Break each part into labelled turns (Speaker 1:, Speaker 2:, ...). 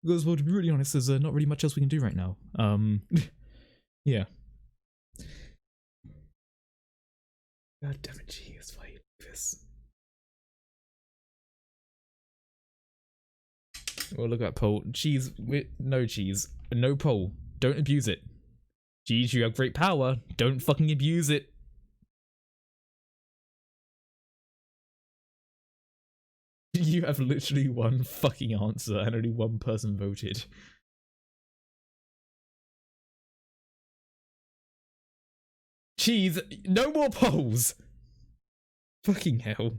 Speaker 1: Because, well, to be really honest, there's not really much else we can do right now. Yeah. God damn it, jeez, why you do this? Well, look at that pole. Cheese, no cheese. No pole. Don't abuse it. Jeez, you have great power. Don't fucking abuse it. You have literally one fucking answer and only one person voted. Cheese, no more polls! Fucking hell.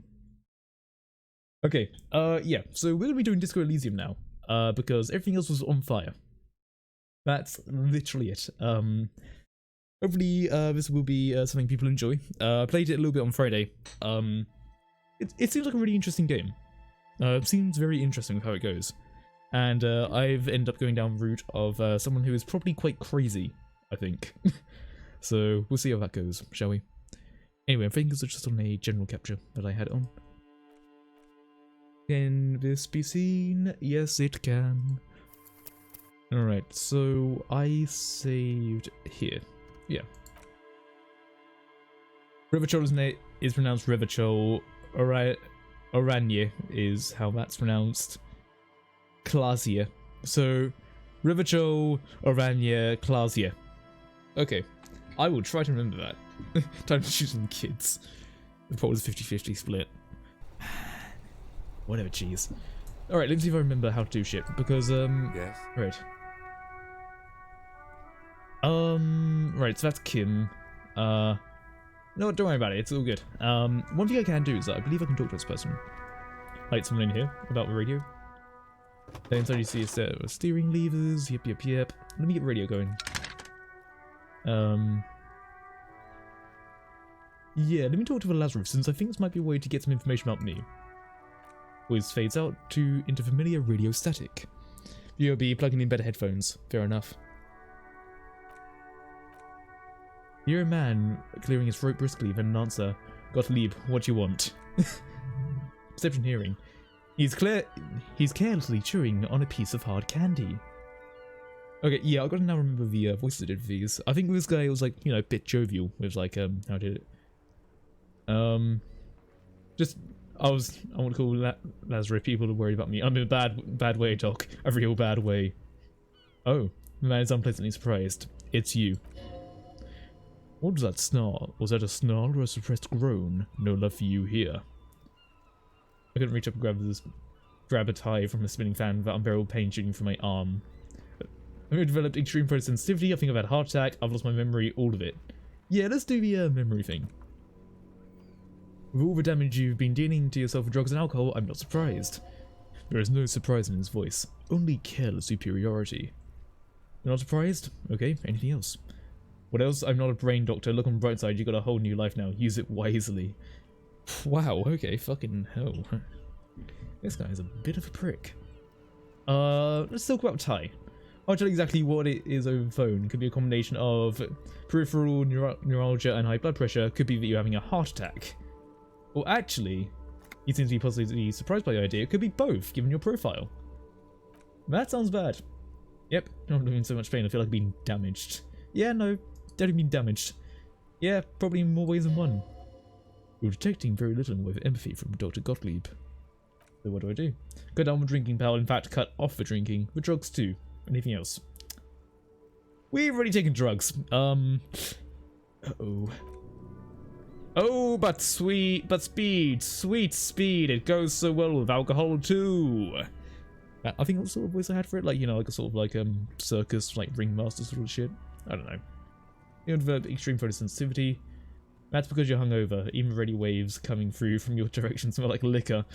Speaker 1: Okay, yeah, so we're gonna be doing Disco Elysium now, because everything else was on fire. That's literally it. Hopefully, this will be something people enjoy. I played it a little bit on Friday. It seems like a really interesting game. It seems very interesting with how it goes. And I've ended up going down the route of someone who is probably quite crazy, I think. So we'll see how that goes, shall we? Anyway, I think it's just on a general capture that I had it on. Can this be seen? Yes, it can. Alright, so I saved here. Yeah. Rivachol's name is pronounced Rivachol. Oranje is how that's pronounced. Klasia. So, Rivachol, Oranje, Klasia. Okay. I will try to remember that. Time to shoot some kids. The pot was a 50-50 split. Whatever, cheese. Alright, let's see if I remember how to do shit, because,
Speaker 2: Yes?
Speaker 1: right. Right, so that's Kim. No, don't worry about it, it's all good. One thing I can do is that I believe I can talk to this person. Like someone in here, about the radio. Then inside you see a set of steering levers, yep. Let me get the radio going. Yeah, let me talk to the Lazarus, since I think this might be a way to get some information about me. Voice fades out into familiar radio static. You'll be plugging in better headphones, fair enough. You're a man clearing his throat briskly, then an answer. Gottlieb, what you want? Perception hearing. He's carelessly chewing on a piece of hard candy. Okay, yeah, I've got to now remember the voices I did for these. I think this guy was like, you know, a bit jovial with like, how did it? Just, I want to call Lazarus people to worry about me. I'm in a bad way, Doc. A real bad way. Oh, the man is unpleasantly surprised. It's you. What was that snarl? Was that a snarl or a suppressed groan? No love for you here. I couldn't reach up and grab a tie from a spinning fan without unbearable pain shooting from my arm. I've developed extreme photosensitivity, I think I've had a heart attack, I've lost my memory, all of it. Yeah, let's do the memory thing. With all the damage you've been dealing to yourself with drugs and alcohol, I'm not surprised. There is no surprise in his voice, only careless superiority. You're not surprised? Okay, anything else? What else? I'm not a brain doctor, look on the bright side, you got a whole new life now, use it wisely. Wow, okay, fucking hell. This guy is a bit of a prick. Let's talk about Ty. I'll tell you exactly what it is over the phone. Could be a combination of peripheral neuralgia and high blood pressure. Could be that you're having a heart attack. Or actually, he seems to be positively surprised by the idea. It could be both, given your profile. That sounds bad. Yep, I'm not in so much pain. I feel like being damaged. Yeah, no, definitely been damaged. Yeah, probably in more ways than one. You're detecting very little with empathy from Dr. Gottlieb. So what do? Cut down the drinking pal. In fact, cut off the drinking. The drugs too. Anything else? We've already taken drugs. Uh-oh. Oh, but sweet speed. It goes so well with alcohol too. I think that's the sort of voice I had for it. Like, you know, like a sort of like circus, like ringmaster sort of shit. I don't know. You develop extreme photosensitivity. That's because you're hungover. Even radio waves coming through from your direction smell like liquor.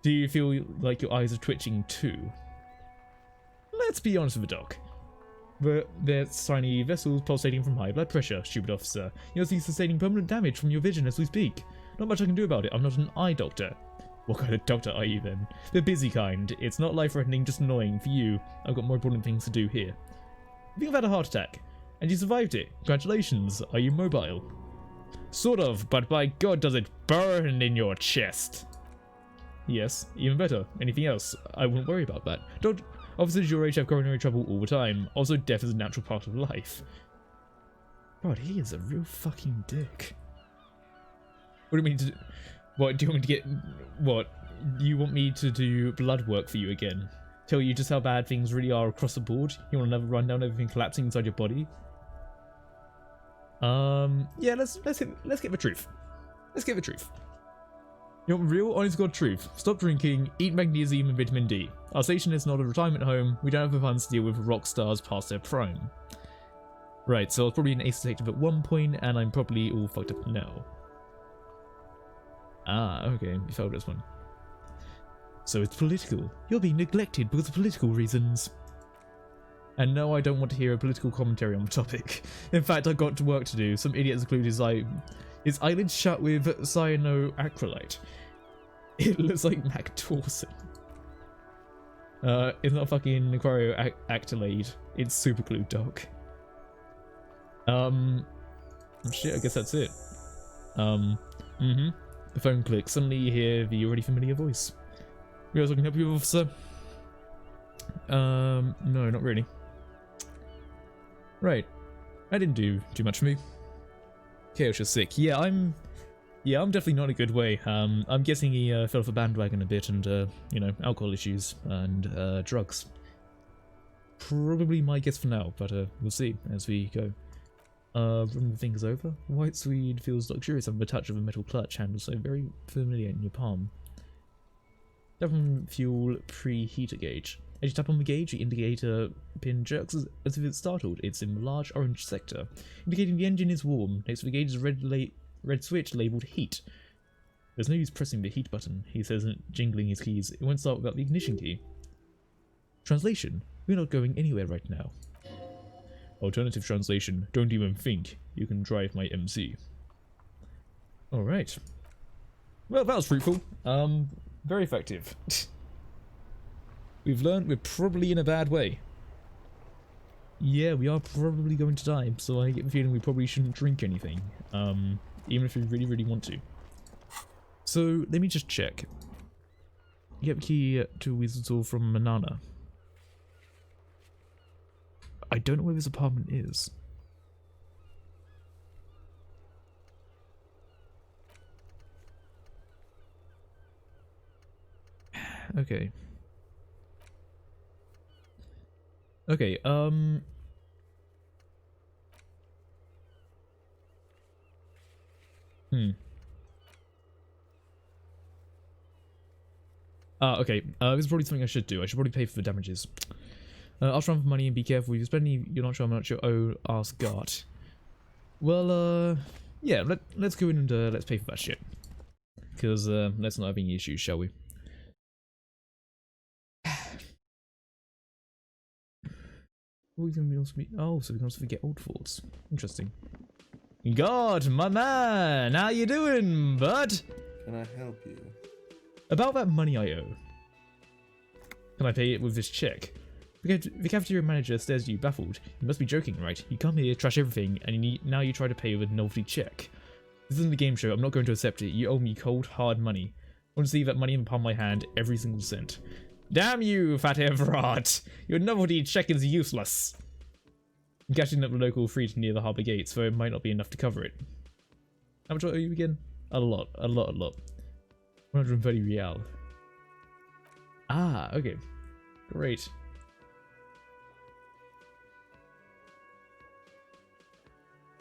Speaker 1: Do you feel like your eyes are twitching too? Let's be honest with the doc. They're tiny vessels pulsating from high blood pressure, stupid officer. You're sustaining permanent damage from your vision as we speak. Not much I can do about it. I'm not an eye doctor. What kind of doctor are you then? The busy kind. It's not life-threatening, just annoying. For you, I've got more important things to do here. I think I've had a heart attack. And you survived it. Congratulations. Are you mobile? Sort of, but by God does it burn in your chest. Yes, even better. Anything else? I wouldn't worry about that. Officers your age have coronary trouble all the time. Also, death is a natural part of life. God, he is a real fucking dick. What do you mean to... What, do you want me to get... What? You want me to do blood work for you again? Tell you just how bad things really are across the board? You want another rundown of everything collapsing inside your body? Yeah, let's get the truth. Let's get the truth. You want real, honest God truth? Stop drinking, eat magnesium and vitamin D. Our station is not a retirement home. We don't have the funds to deal with rock stars past their prime. Right, so I was probably an ace detective at one point, and I'm probably all fucked up now. Ah, okay, you failed this one. So it's political. You're being neglected because of political reasons. And no, I don't want to hear a political commentary on the topic. In fact, I've got work to do. Some idiot has glued his eyelids shut with cyanoacrylate. It looks like Mac Dawson. It's not fucking cryoacrylate. It's super glue, dog. Shit, I guess that's it. The phone clicks. Suddenly you hear the already familiar voice. You guys looking help you, officer? No, not really. Right. That didn't do too much for me. Khaos is sick. Yeah, I'm definitely not in a good way. I'm guessing he fell off a bandwagon a bit and, you know, alcohol issues and drugs. Probably my guess for now, but we'll see as we go. Run the fingers over. White Swede feels luxurious under the touch of a metal clutch handle, so very familiar in your palm. Tap on fuel preheater gauge. As you tap on the gauge, the indicator pin jerks as if it's startled. It's in the large orange sector, indicating the engine is warm. Next to the gauge is a red switch labelled heat. There's no use pressing the heat button, he says, jingling his keys. It won't start without the ignition key. Translation: we're not going anywhere right now. Alternative translation: don't even think. You can drive my MC. Alright. Well, that was fruitful. Very effective. We've learned we're probably in a bad way. Yeah, we are probably going to die, so I get the feeling we probably shouldn't drink anything. Even if we really, really want to. So, let me just check. You get the key to Wizard's Hall from Manana. I don't know where this apartment is. Okay. Okay, okay, this is probably something I should do. I should probably pay for the damages. Ask around for money and be careful. If you spend any, you're not sure how much you owe, ask guard. Well, yeah, let's go in and let's pay for that shit. Because let's not have any issues, shall we? Oh, so we can also forget old thoughts. Interesting. God, my man, how you doing, bud?
Speaker 2: Can I help you?
Speaker 1: About that money I owe. Can I pay it with this check? The cafeteria manager stares at you, baffled. You must be joking, right? You come here, trash everything, and now you try to pay with a novelty check. This isn't a game show. I'm not going to accept it. You owe me cold, hard money. I want to see that money in the palm of my hand, every single cent. Damn you, Fat Everard! Your novelty check is useless. I'm catching up the local fleet near the harbour gates, though it might not be enough to cover it. How much do I owe you again? A lot. 130 real. Ah, okay. Great.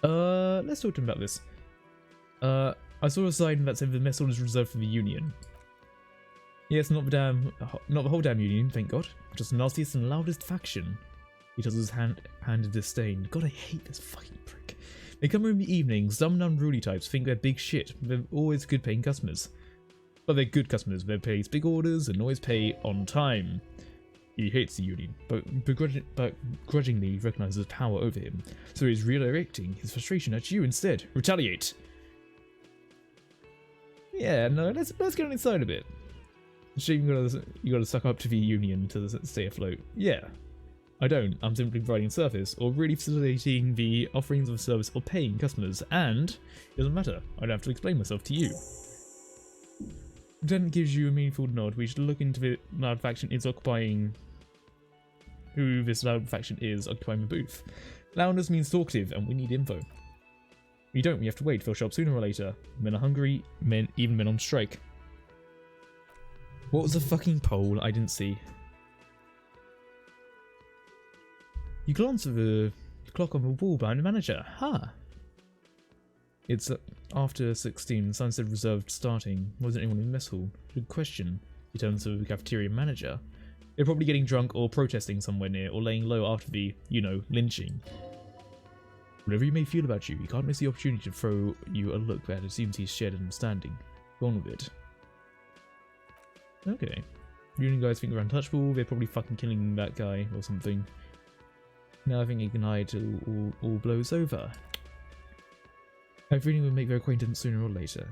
Speaker 1: Let's talk to him about this. I saw a sign that said the mess hall is reserved for the Union. Yes, not the whole damn Union, thank God. Just the nastiest and loudest faction. He does his hand in disdain. God, I hate this fucking prick. They come in the evenings, dumb and unruly types think they're big shit. They're always good paying customers. But they're good customers. They place big orders and always pay on time. He hates the Union, but grudgingly recognizes power over him. So he's redirecting his frustration at you instead. Retaliate. Yeah, no, let's get on inside a bit. Shame you gotta suck up to the Union to stay afloat. Yeah. I don't. I'm simply providing service, or really facilitating the offerings of service or paying customers, and it doesn't matter. I don't have to explain myself to you. Lieutenant gives you a meaningful nod. We should look into the loud faction is occupying who this loud faction is occupying the booth. Loudness means talkative, and we need info. We don't, we have to wait. They'll show up sooner or later. Men are hungry, even men on strike. What was the fucking poll? I didn't see. You glance at the clock on the wall behind the manager. Huh. It's after 16. Sign said reserved starting. Wasn't anyone in the mess hall? Good question. He turns to the cafeteria manager. They're probably getting drunk or protesting somewhere near, or laying low after the, you know, lynching. Whatever you may feel about you, he can't miss the opportunity to throw you a look that assumes he's shared understanding. Go on with it. Okay. You guys think they're untouchable, they're probably fucking killing that guy or something. Now I think you can hide till all blows over. I really will make their acquaintance sooner or later.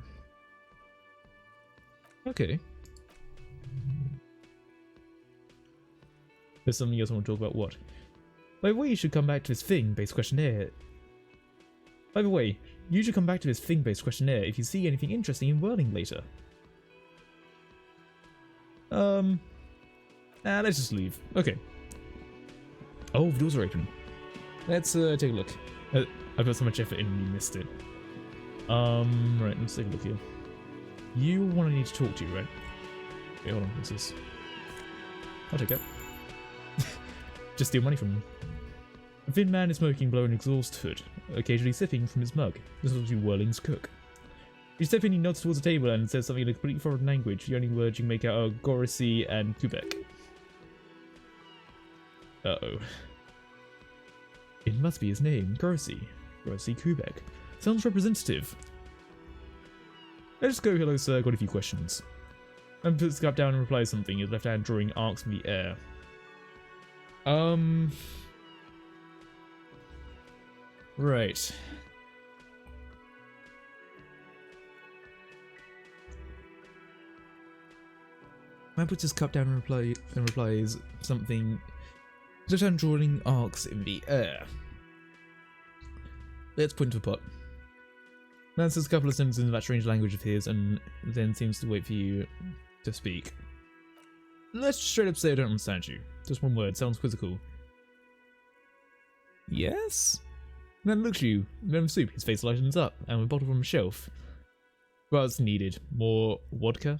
Speaker 1: Okay. There's something else I want to talk about. What? By the way, you should come back to this thing-based questionnaire. By the way, you should come back to this thing-based questionnaire if you see anything interesting in Whirling later. Let's just leave. Okay. Oh, the doors are open. Let's take a look. I put so much effort in and you missed it. Right, let's take a look here. You want to need to talk to you, right? Okay, hold on, what's this? I'll take that. Just steal money from him. A thin man is smoking below an exhaust hood, occasionally sipping from his mug. This will be Whirling's cook. You step in, he nods towards the table and says something in a completely foreign language. The only words you can make out are Gorisi and Quebec. Uh-oh. It must be his name, Gorisi. Gorisi Quebec. Sounds representative. Let's just go, hello sir, got a few questions. And puts the cup down and replies something, his left hand drawing arcs in the air. Right. Man puts his cup down and replies something. His left hand drawing arcs in the air. Let's put into a pot. Man says a couple of sentences in that strange language of his and then seems to wait for you to speak. Let's straight up say I don't understand you. Just one word, sounds quizzical. Yes? Man looks at you, then with soup, his face lightens up, and with a bottle from a shelf. What's needed? More vodka?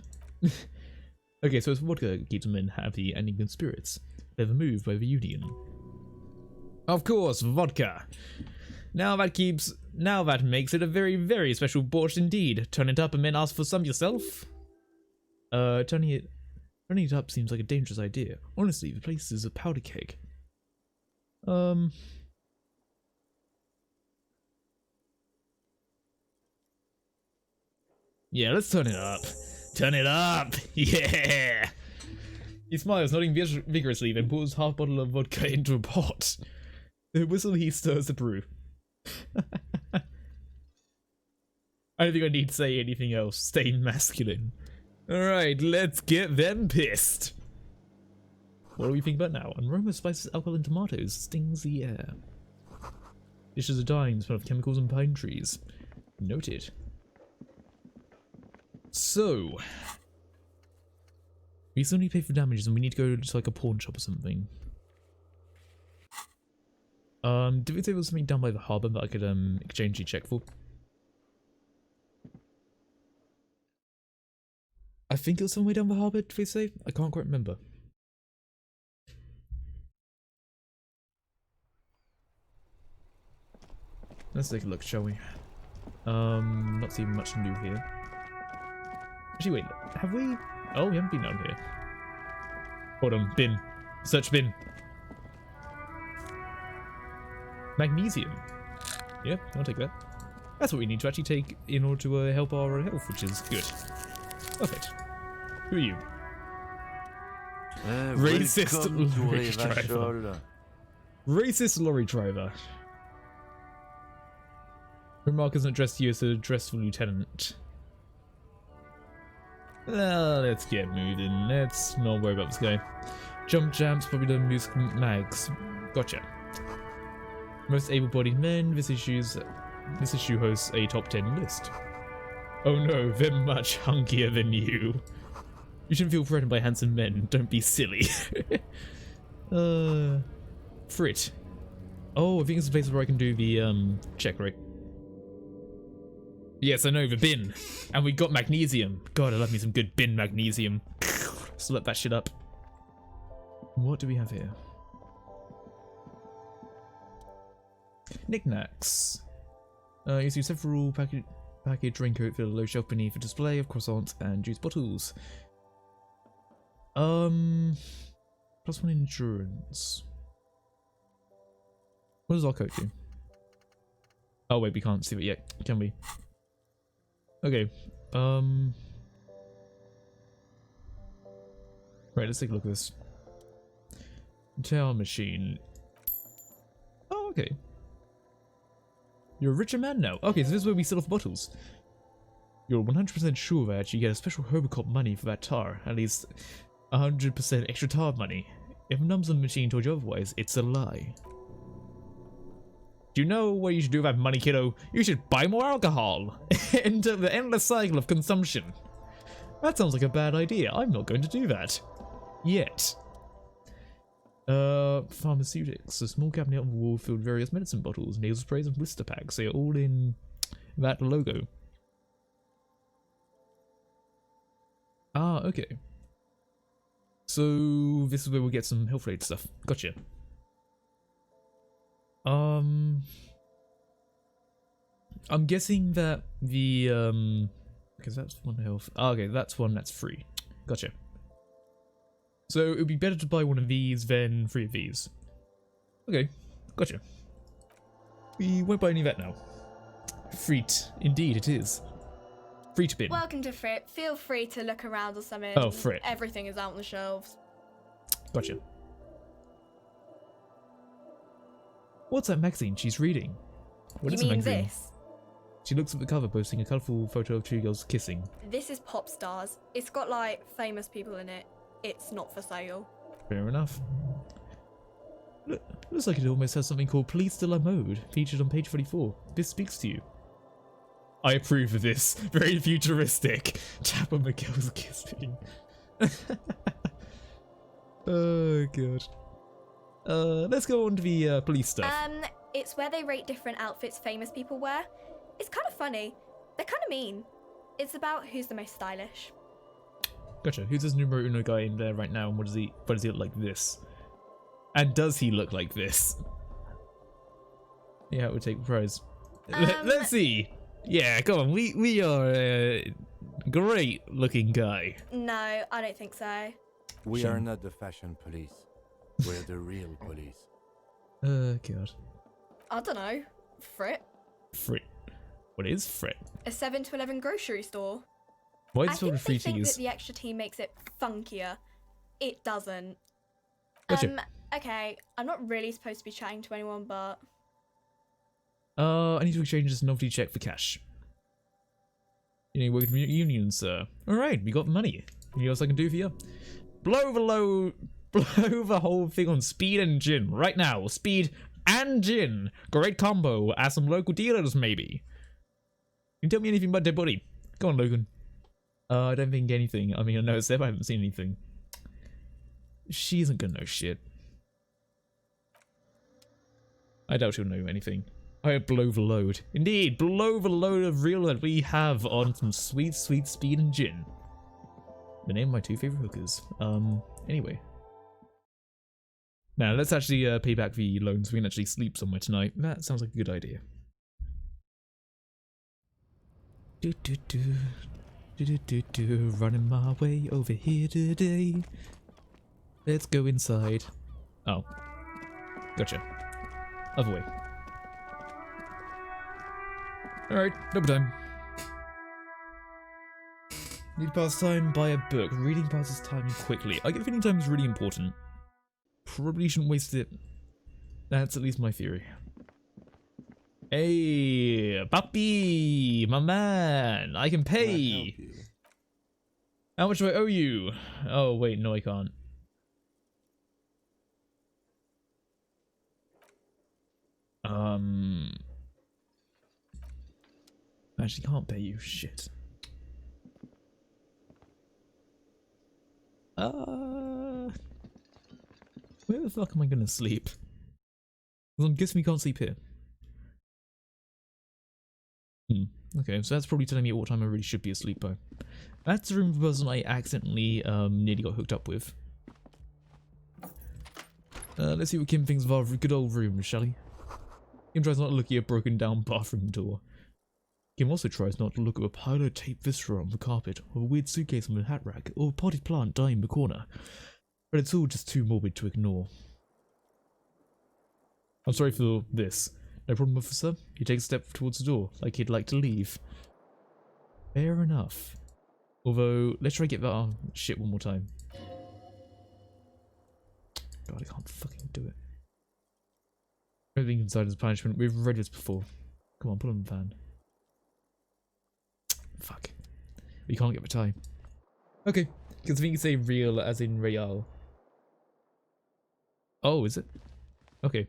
Speaker 1: Okay, so it's vodka keeps men happy and in good spirits. They're moved by the union. Of course, vodka! Now that makes it a very, very special borscht indeed. Turn it up and then ask for some yourself? Turning it up seems like a dangerous idea. Honestly, the place is a powder keg. Yeah, let's turn it up. Turn it up! Yeah! He smiles, nodding vigorously, then pours half a bottle of vodka into a pot. The whistle he stirs the brew. I don't think I need to say anything else. Stay masculine. Alright, let's get them pissed. What do we think about now? An aroma of spices, alcohol, and tomatoes stings the air. Dishes are dying, smell of chemicals and pine trees. Noted. So, we still need to pay for damages and we need to go to like a pawn shop or something. Did we say there was something down by the harbour that I could exchange the check for? I think it was somewhere down the harbour, did we say? I can't quite remember. Let's take a look, shall we? Not seeing much new here. Actually, wait, have we? Oh, we haven't been down here. Hold on, bin. Search bin. Magnesium. Yep, I'll take that. That's what we need to actually take in order to help our health, which is good. Perfect. Who are you? Racist lorry driver. Racist lorry driver. Remark isn't addressed to you as a dressed lieutenant. Let's get moving. Let's not worry about this guy. Jump jams, popular music mags. Gotcha. Most able-bodied men. This issue hosts a top 10 list. Oh no, they're much hunkier than you. You shouldn't feel threatened by handsome men. Don't be silly. Frit. Oh, I think it's a place where I can do the check, right? Yes, I know, the bin. And we got magnesium. God, I love me some good bin magnesium. Slurp that shit up. What do we have here? Knickknacks. You see several package raincoat filled low shelf beneath a display of croissants and juice bottles. +1 endurance. What does our coat do? Oh wait, we can't see it yet, can we? Okay. Right, let's take a look at this. Tail machine. Oh, okay. You're a richer man now. Okay, so this is where we sell off bottles. You're 100% sure that you get a special Herbicop money for that tar. At least 100% extra tar money. If Numbs on the machine told you otherwise, it's a lie. Do you know what you should do with that money, kiddo? You should buy more alcohol. Into the endless cycle of consumption. That sounds like a bad idea. I'm not going to do that. Yet. Pharmaceutics. A small cabinet on the wall filled with various medicine bottles, nasal sprays, and blister packs. They are all in that logo. Ah, okay. So this is where we'll get some health related stuff. Gotcha. I'm guessing that the because that's one health. Oh, okay, that's one that's free. Gotcha. So it would be better to buy one of these than 3 of these. Okay, gotcha. We won't buy any of that now. Freet, indeed it is. Freet bin.
Speaker 2: Welcome to Frit. Feel free to look around or something.
Speaker 1: Oh, Frit.
Speaker 2: Everything is out on the shelves.
Speaker 1: Gotcha. What's that magazine she's reading? What is
Speaker 2: you
Speaker 1: a
Speaker 2: mean
Speaker 1: magazine?
Speaker 2: this?
Speaker 1: She looks at the cover, posting a colourful photo of 2 girls kissing.
Speaker 2: This is Pop Stars. It's got like famous people in it. It's not for sale.
Speaker 1: Fair enough. Looks like it almost has something called Police de la Mode, featured on page 44. This speaks to you. I approve of this. Very futuristic. Tap on the girls kissing. Oh god. Let's go on to the police stuff.
Speaker 2: It's where they rate different outfits famous people wear. It's kind of funny. They're kind of mean. It's about who's the most stylish.
Speaker 1: Gotcha. Who's this numero uno guy in there right now, and what does he look like this? And does he look like this? Yeah, it would take prize. Let's see. Yeah, come on. We are a great looking guy.
Speaker 2: No, I don't think so.
Speaker 3: We are not the fashion police. We're the real police.
Speaker 1: God.
Speaker 2: I don't know. Frit.
Speaker 1: Frit. What is Frit?
Speaker 2: A 7 to 11 grocery store.
Speaker 1: Why is
Speaker 2: I
Speaker 1: it
Speaker 2: think
Speaker 1: called free
Speaker 2: they think
Speaker 1: teas?
Speaker 2: that the extra tea makes it funkier. It doesn't.
Speaker 1: Gotcha.
Speaker 2: Okay, I'm not really supposed to be chatting to anyone, but...
Speaker 1: I need to exchange this novelty check for cash. You need working for union, sir. Alright, we got the money. Anything else I can do for you? Blow the whole thing on speed and gin right now. Speed and gin. Great combo. Ask some local dealers, maybe. You tell me anything about dead body. Go on, Logan. I don't think anything. I mean, I know it's there, but I haven't seen anything. She isn't gonna know shit. I doubt she'll know anything. I blow the load. Indeed, blow the load of real that we have on some sweet, sweet speed and gin. The name of my 2 favorite hookers. Anyway. Now, let's actually pay back the loan so we can actually sleep somewhere tonight. That sounds like a good idea. Running my way over here today. Let's go inside. Oh. Gotcha. Other way. Alright, double time. Need to pass time, buy a book. Reading passes time quickly. I get the feeling time is really important. Probably shouldn't waste it. That's at least my theory. Hey, puppy, my man, I can pay. How much do I owe you? Oh, wait, no, I can't. I actually can't pay you, shit. Where the the fuck am I gonna sleep? 'Cause I'm guessing we can't sleep here. Okay, so that's probably telling me at what time I really should be asleep by. That's the room of the person I accidentally nearly got hooked up with. Let's see what Kim thinks of our good old room, shall we? Kim tries not to look at a broken down bathroom door. Kim also tries not to look at a pile of tape viscera on the carpet, or a weird suitcase on the hat rack, or a potted plant dying in the corner. But it's all just too morbid to ignore. I'm sorry for this. No problem, officer. He takes a step towards the door, like he'd like to leave. Fair enough. Although, let's try to get that shit one more time. God, I can't fucking do it. Everything inside is punishment. We've read this before. Come on, put on the fan. Fuck. We can't get the time. Okay, because I think you say real as in real. Oh, is it? Okay.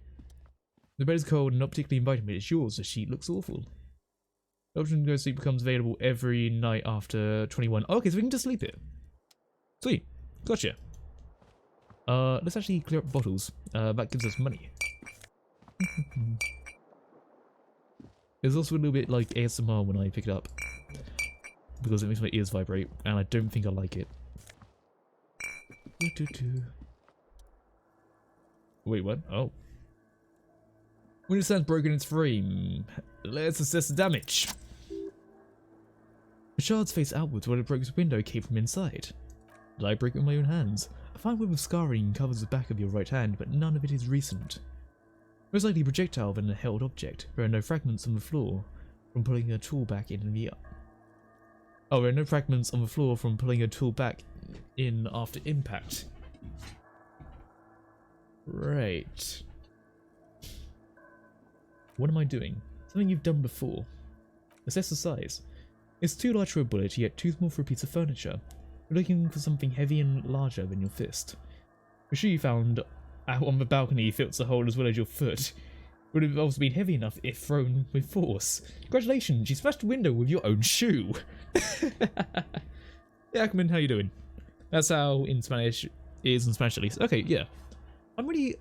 Speaker 1: The bed is cold and not particularly inviting, but it's yours. The sheet looks awful. The option to go to sleep becomes available every night after 21. Oh, okay, so we can just sleep here. Sweet. Gotcha. Let's actually clear up bottles. That gives us money. There's also a little bit like ASMR when I pick it up. Because it makes my ears vibrate, and I don't think I like it. Wait, what? Oh. When it stands broken in its frame, let's assess the damage. The shards face outwards when it broke the window came from inside. Did I break it with my own hands? A fine web of scarring covers the back of your right hand, but none of it is recent. Most likely projectile than a held object. There are no fragments on the floor from pulling a tool back in the... Oh, there are no fragments on the floor from pulling a tool back in after impact. Right. What am I doing? Something you've done before. Assess the size. It's too large for a bullet, yet too small for a piece of furniture. You're looking for something heavy and larger than your fist. The shoe you found out on the balcony fills the hole as well as your foot. Would have also been heavy enough if thrown with force. Congratulations, you smashed a window with your own shoe. Yeah, Ackerman, how you doing? That's how in Spanish is in Spanish at least. Okay, yeah. I'm really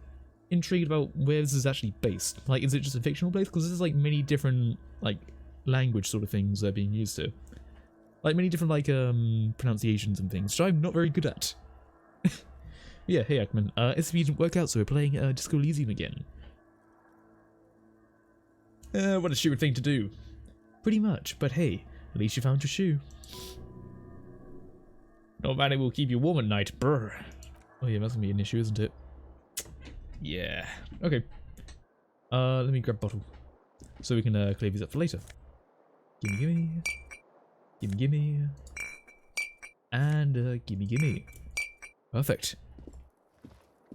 Speaker 1: intrigued about where this is actually based. Like, is it just a fictional place? Because there's like many different like language sort of things that are being used here. Like many different like pronunciations and things, which I'm not very good at. Yeah, hey Ackerman. SCP didn't work out, so we're playing Disco Elysium again. What a stupid thing to do. Pretty much, but hey, at least you found your shoe. No matter will keep you warm at night, brr. Oh yeah, that's gonna be an issue, isn't it? Yeah. Okay. Let me grab a bottle. So we can clear these up for later. Gimme, gimme. Gimme, gimme. And gimme, gimme. Perfect.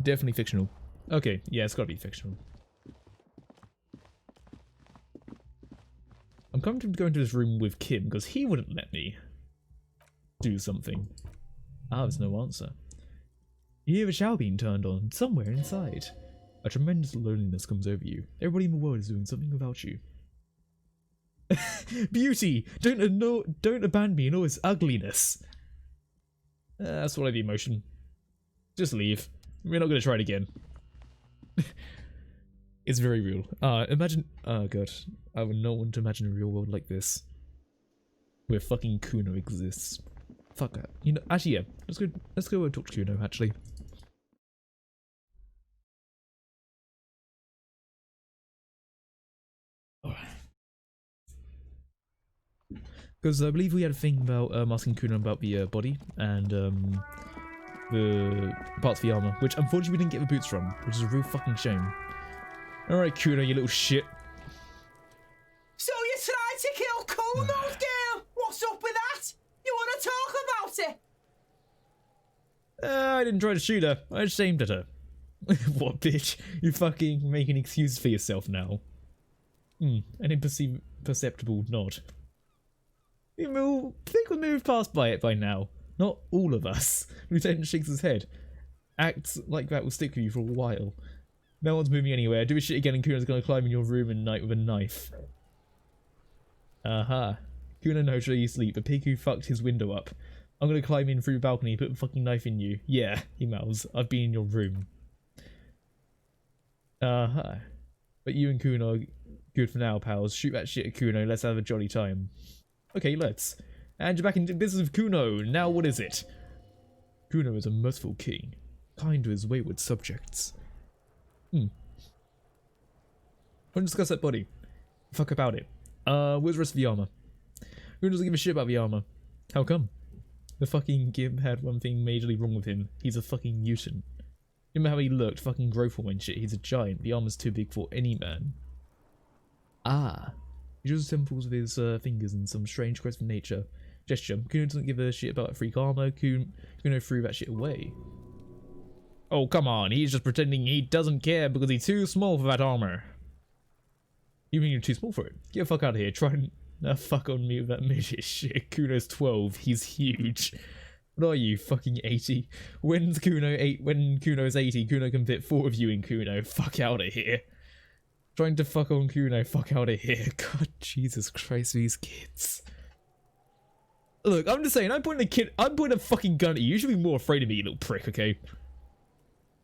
Speaker 1: Definitely fictional. Okay, yeah, it's gotta be fictional. I'm coming to go into this room with Kim because he wouldn't let me do something. Ah, there's no answer. You hear a shower being turned on somewhere inside. A tremendous loneliness comes over you. Everybody in the world is doing something without you. Beauty! Don't abandon me in all its ugliness. That's what I the emotion. Just leave. We're not going to try it again. It's very real. Imagine... Oh god. I would not want to imagine a real world like this. Where fucking Kuno exists. Fuck that. You know, actually yeah. Let's go talk to Kuno, actually. Because I believe we had a thing about asking Kuno about the body and the parts of the armor, which unfortunately we didn't get the boots from, which is a real fucking shame. Alright Kuno, you little shit.
Speaker 4: So you tried to kill Kuno's girl? What's up with that? You want to talk about it?
Speaker 1: I didn't try to shoot her, I just aimed at her. What bitch? You fucking making excuses for yourself now. An imperceptible nod. I think we moved past by it by now. Not all of us. Lieutenant shakes his head. Acts like that will stick with you for a while. No one's moving anywhere. Do a shit again and Kuno's gonna climb in your room at night with a knife. Aha. Kuno knows where you sleep. A pig who fucked his window up. I'm gonna climb in through the balcony, put a fucking knife in you. Yeah, he mouths. I've been in your room. Uh-huh. But you and Kuno are good for now, pals. Shoot that shit at Kuno, let's have a jolly time. Okay, let's. And you're back in business with Kuno. Now what is it? Kuno is a merciful king, kind to his wayward subjects. Don't discuss that body. Fuck about it. Where's the rest of the armor? Who doesn't give a shit about the armor? How come? The fucking Gib had one thing majorly wrong with him. He's a fucking mutant. Remember how he looked? Fucking growth hormone shit. He's a giant. The armor's too big for any man. Ah. He draws symbols with his fingers in some strange graceful nature. Gesture. Kuno doesn't give a shit about freak armor. Kuno threw that shit away. Oh, come on. He's just pretending he doesn't care because he's too small for that armor. You mean you're too small for it? Get the fuck out of here. Try and fuck on me with that midget shit. Kuno's 12. He's huge. What are you, fucking 80? When Kuno's 80, Kuno can fit 4 of you in Kuno. Fuck out of here. Trying to fuck on Kuno. Fuck out of here. God, Jesus Christ, these kids. Look, I'm just saying, I'm pointing a fucking gun at you. You should be more afraid of me, you little prick, okay?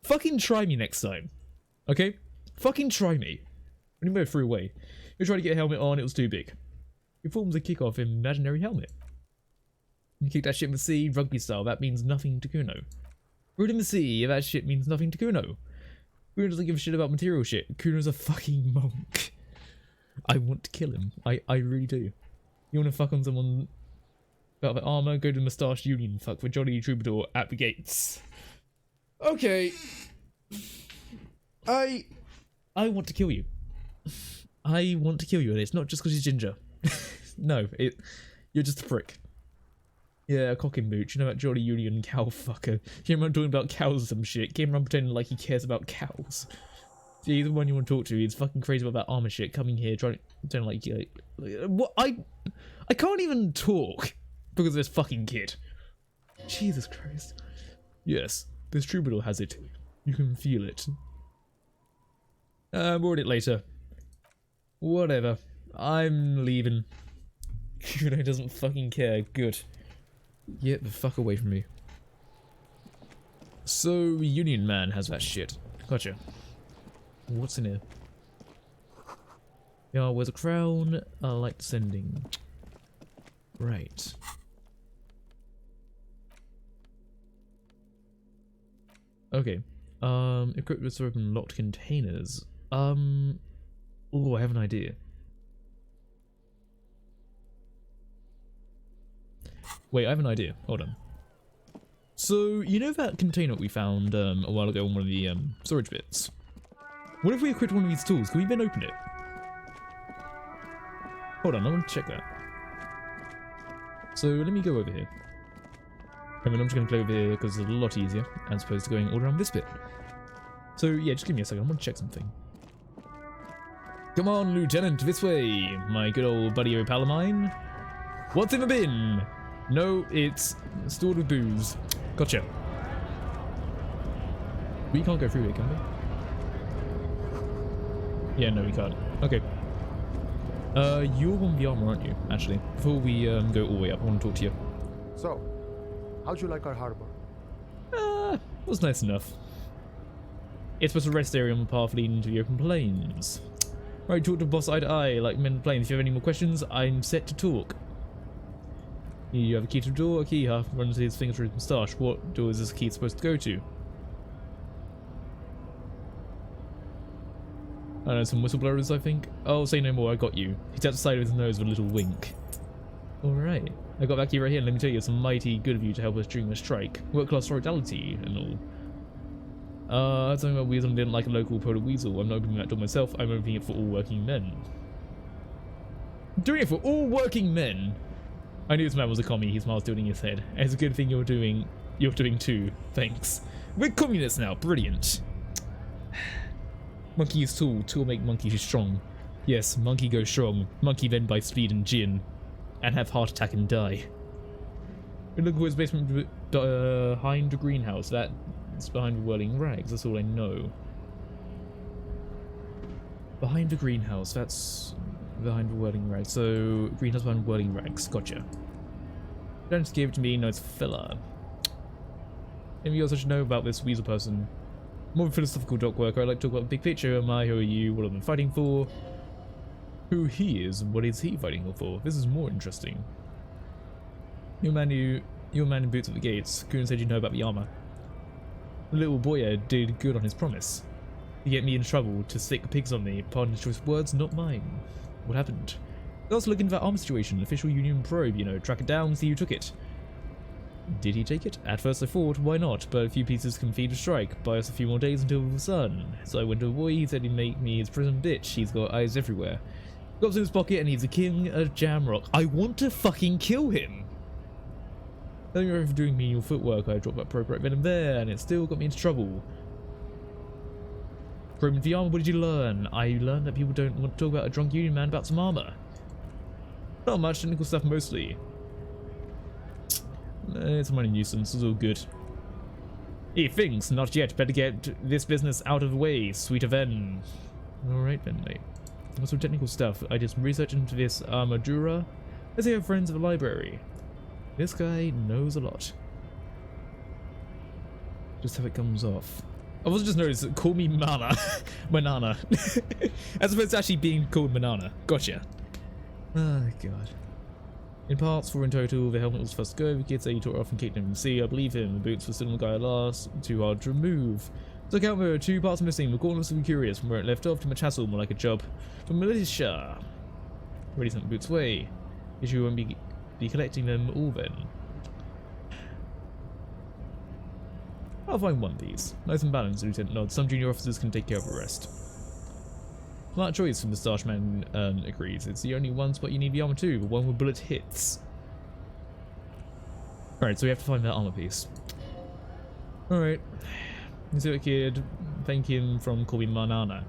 Speaker 1: Fucking try me next time. Okay? Fucking try me. When you both threw away. You tried to get a helmet on, it was too big. It forms a kick-off in imaginary helmet. You kick that shit in the sea, rugby style, that means nothing to Kuno. Root in the sea, that shit means nothing to Kuno. Kuno doesn't give a shit about material shit. Kuno's a fucking monk. I want to kill him. I really do. You want to fuck on someone about the armor, go to the Moustache Union, fuck for Johnny Troubadour at the gates. Okay. I want to kill you. I want to kill you, and it's not just because you're ginger. No, you're just a prick. Yeah, cock and mooch. You know that Jolly Union cow fucker. Came around talking about cows or some shit. Came around pretending like he cares about cows. See, he's the one you want to talk to. He's fucking crazy about that armor shit. Coming here, trying to pretend like what? I can't even talk because of this fucking kid. Jesus Christ. Yes, this troubadour has it. You can feel it. More on it later. Whatever. I'm leaving. Kuno doesn't fucking care. Good. Get the fuck away from me. So, Union Man has that shit. Gotcha. What's in here? Yeah, where's a crown? I like descending. Right. Okay. Equipped with open locked containers. Oh, I have an idea. Wait, I have an idea. Hold on. So, you know that container we found a while ago on one of the storage bits? What if we equipped one of these tools? Can we then open it? Hold on, I want to check that. So, let me go over here. I mean, I'm just going to go over here because it's a lot easier as opposed to going all around this bit. So, yeah, just give me a second. I want to check something. Come on, Lieutenant, this way. My good old buddy or pal of mine. What's in the bin? No, it's stored with booze. Gotcha. We can't go through here, can we? Yeah, no, we can't. Okay. You're on the armor, aren't you, actually? Before we go all the way up, I want to talk to you.
Speaker 5: So, how'd you like our harbor?
Speaker 1: It was nice enough. It's just a rest area on the path leading to the open plains. Right, talk to boss eye to eye, like men plains. If you have any more questions, I'm set to talk. You have a key to the door, a key half runs his finger through his moustache. What door is this key supposed to go to? I don't know, some whistleblowers, I think. Oh, say no more, I got you. He tapped the side of his nose with a little wink. Alright, I got back here right here, and let me tell you, it's mighty good of you to help us during the strike. World-class hospitality and all. I was talking about Weasel and didn't like a local Polar Weasel. I'm not opening that door myself, I'm opening it for all working men. Doing it for all working men? I knew this man was a commie, he smiles, tilting his head. It's a good thing you're doing too, thanks. We're communists now, brilliant. Monkey is tool make monkey strong. Yes, monkey goes strong, monkey then buy speed and gin, and have heart attack and die. We're looking for his basement behind the greenhouse, that's behind the whirling rags, that's all I know. Behind the greenhouse, that's behind the whirling rags, so greenhouse behind whirling rags, gotcha. Don't just give it to me, no, it's filler. Anything else I should know about this weasel person? More philosophical dock worker. I like to talk about the big picture. Am I? Who are you? What am I fighting for? Who he is? What is he fighting for? This is more interesting. You're a man in boots at the gates. Goon said you know about the armor. The little boy did good on his promise. He get me in trouble to stick pigs on me. Pardon his choice words, not mine. What happened? I was looking into that armor situation. Official Union probe, you know, track it down, see who took it. Did he take it? At first I thought, why not? But a few pieces can feed a strike. Buy us a few more days until the sun. So I went to a boy, he said he'd make me his prison bitch. He's got eyes everywhere. Got in his pocket and he's a king of Jamrock. I want to fucking kill him! Thank you for doing menial footwork. I dropped that probe right then and there, and it still got me into trouble. Probing the armor, what did you learn? I learned that people don't want to talk about a drunk union man about some armor. Not much, technical stuff mostly. It's a money nuisance, it's all good. He thinks, not yet. Better get this business out of the way, sweet Aven. Alright then, mate. What's some technical stuff? I did some research into this armadura. Let's see our friends at the library. This guy knows a lot. Just how it comes off. I've also just noticed, call me Mana. Manana. As opposed to actually being called Manana. Gotcha. Oh god. In parts, 4 in total, the helmet was first to go, the kids say he tore it off and kicked him in the sea, I believe him, the boots were still on the guy last, too hard to remove. Look out, there are 2 parts missing, we're cautiously curious, from where it left off, too much hassle, more like a job. From militia. Already sent the boots away. Issue won't be collecting them all then. I'll find one of these. Nice and balanced, Lieutenant Nod. Some junior officers can take care of the rest. Smart choice from the Starch Man agrees. It's the only one spot you need the armor to, the one with bullet hits. Alright, so we have to find that armor piece. Alright. Let's see what kid. Thank him from Call Me Manana.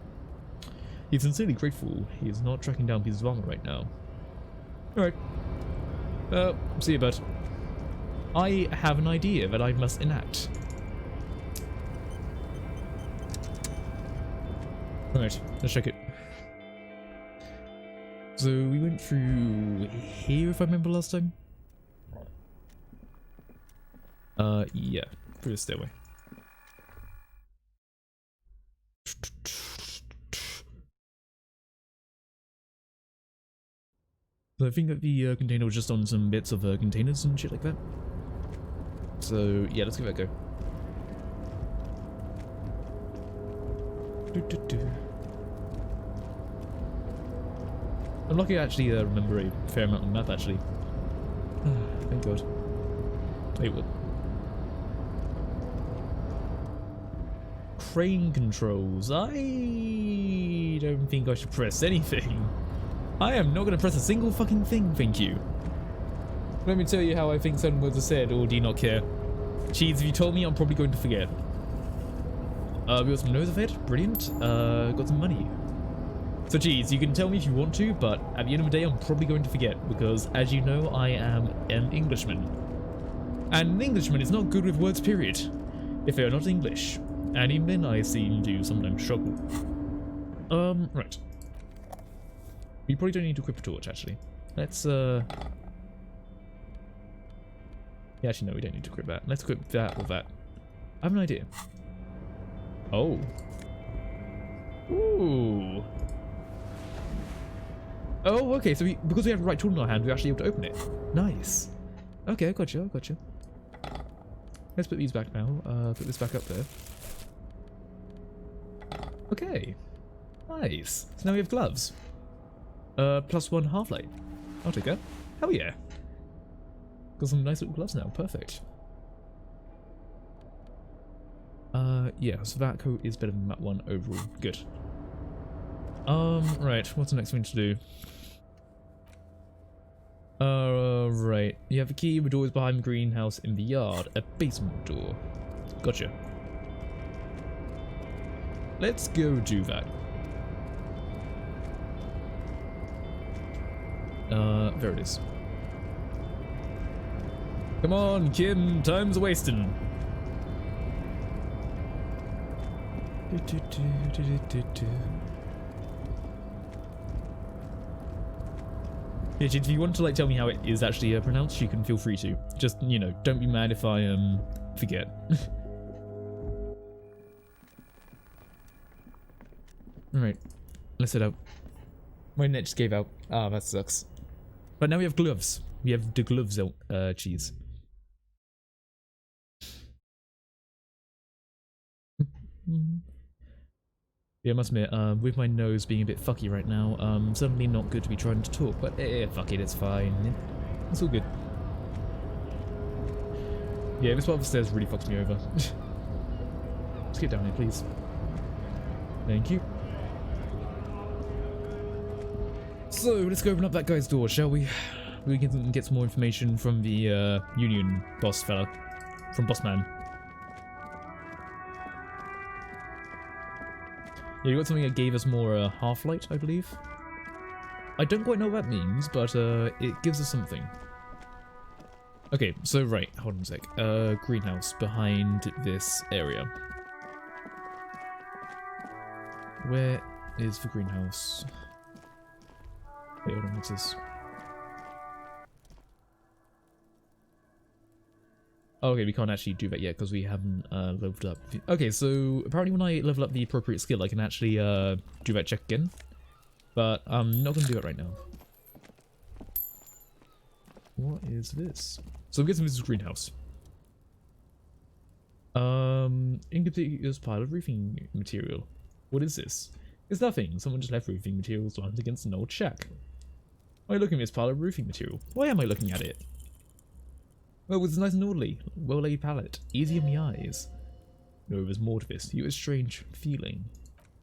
Speaker 1: He's sincerely grateful. He is not tracking down pieces of armor right now. Alright. See you, bud. I have an idea that I must enact. Alright, let's check it. So we went through here, if I remember last time. Yeah, through the stairway. So I think that the container was just on some bits of containers and shit like that. So yeah, let's give it a go. I'm lucky I actually remember a fair amount of the map actually. Thank god. Wait, what? Crane controls. I don't think I should press anything. I am not going to press a single fucking thing, thank you. Let me tell you how I think certain words are said, or do you not care? Cheese, if you told me, I'm probably going to forget. We got some nose of it. Brilliant. Got some money. So geez, you can tell me if you want to, but at the end of the day, I'm probably going to forget because, as you know, I am an Englishman. And an Englishman is not good with words, period. If they are not English. And even then, I seem to sometimes struggle. Right. We probably don't need to equip a torch, actually. Let's, Yeah, actually, no, we don't need to equip that. Let's equip that or that. I have an idea. Oh. Ooh. Oh, okay, so because we have the right tool in our hand, we're actually able to open it. Nice. Okay, gotcha, gotcha. Let's put these back now. Put this back up there. Okay. Nice. So now we have gloves. +1 half-light. I'll take that. Hell yeah. Got some nice little gloves now. Perfect. Yeah, so that coat is better than that one overall. Good. Right, what's the next thing to do? Right. You have a key, the door is behind the greenhouse in the yard. A basement door. Gotcha. Let's go do that. There it is. Come on, Kim, time's wasting. Yeah, if you want to like tell me how it is actually pronounced, you can feel free to. Just, you know, don't be mad if I forget. Alright, let's head out. My net just gave out. Ah, that sucks. But now we have gloves. We have the gloves out, cheese. Yeah, I must admit, with my nose being a bit fucky right now, certainly not good to be trying to talk, but fuck it, it's fine. It's all good. Yeah, this part of the stairs really fucks me over. Let's get down here, please. Thank you. So, let's go open up that guy's door, shall we? We can get some more information from the union boss fella. From Boss Man. Yeah, you got something that gave us more half-light, I believe. I don't quite know what that means, but it gives us something. Okay, so right, hold on a sec. Greenhouse behind this area. Where is the greenhouse? Wait, hold on, what's this? Okay, we can't actually do that yet because we haven't leveled up. Okay, so apparently when I level up the appropriate skill, I can actually do that check again. But I'm not going to do it right now. What is this? So I'm guessing this is greenhouse. Inconspicuous pile of roofing material. What is this? It's nothing. Someone just left roofing materials lined against an old shack. Why are you looking at this pile of roofing material? Why am I looking at it? Well, it's nice and orderly. Well-laid palette. Easy on the eyes. No, there's more to this. You have a strange feeling.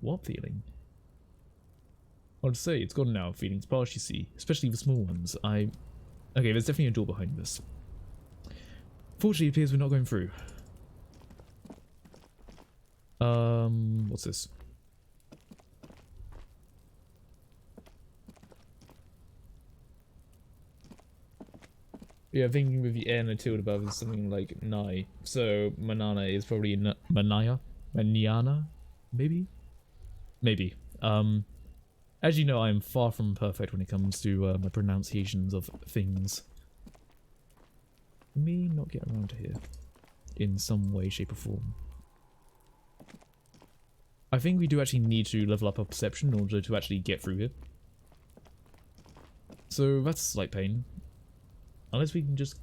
Speaker 1: What feeling? I'd say it's gone now. Feelings pass, you see. Especially the small ones. Okay, there's definitely a door behind this. Fortunately, it appears we're not going through. What's this? Yeah, thinking with the N and a tilde above is something like Nai. So, Manana is probably Manaya? Maniana? Maybe? Maybe. As you know, I am far from perfect when it comes to my pronunciations of things. Let me not get around to here. In some way, shape or form. I think we do actually need to level up our perception in order to actually get through here. So, that's a slight pain. Unless we can just...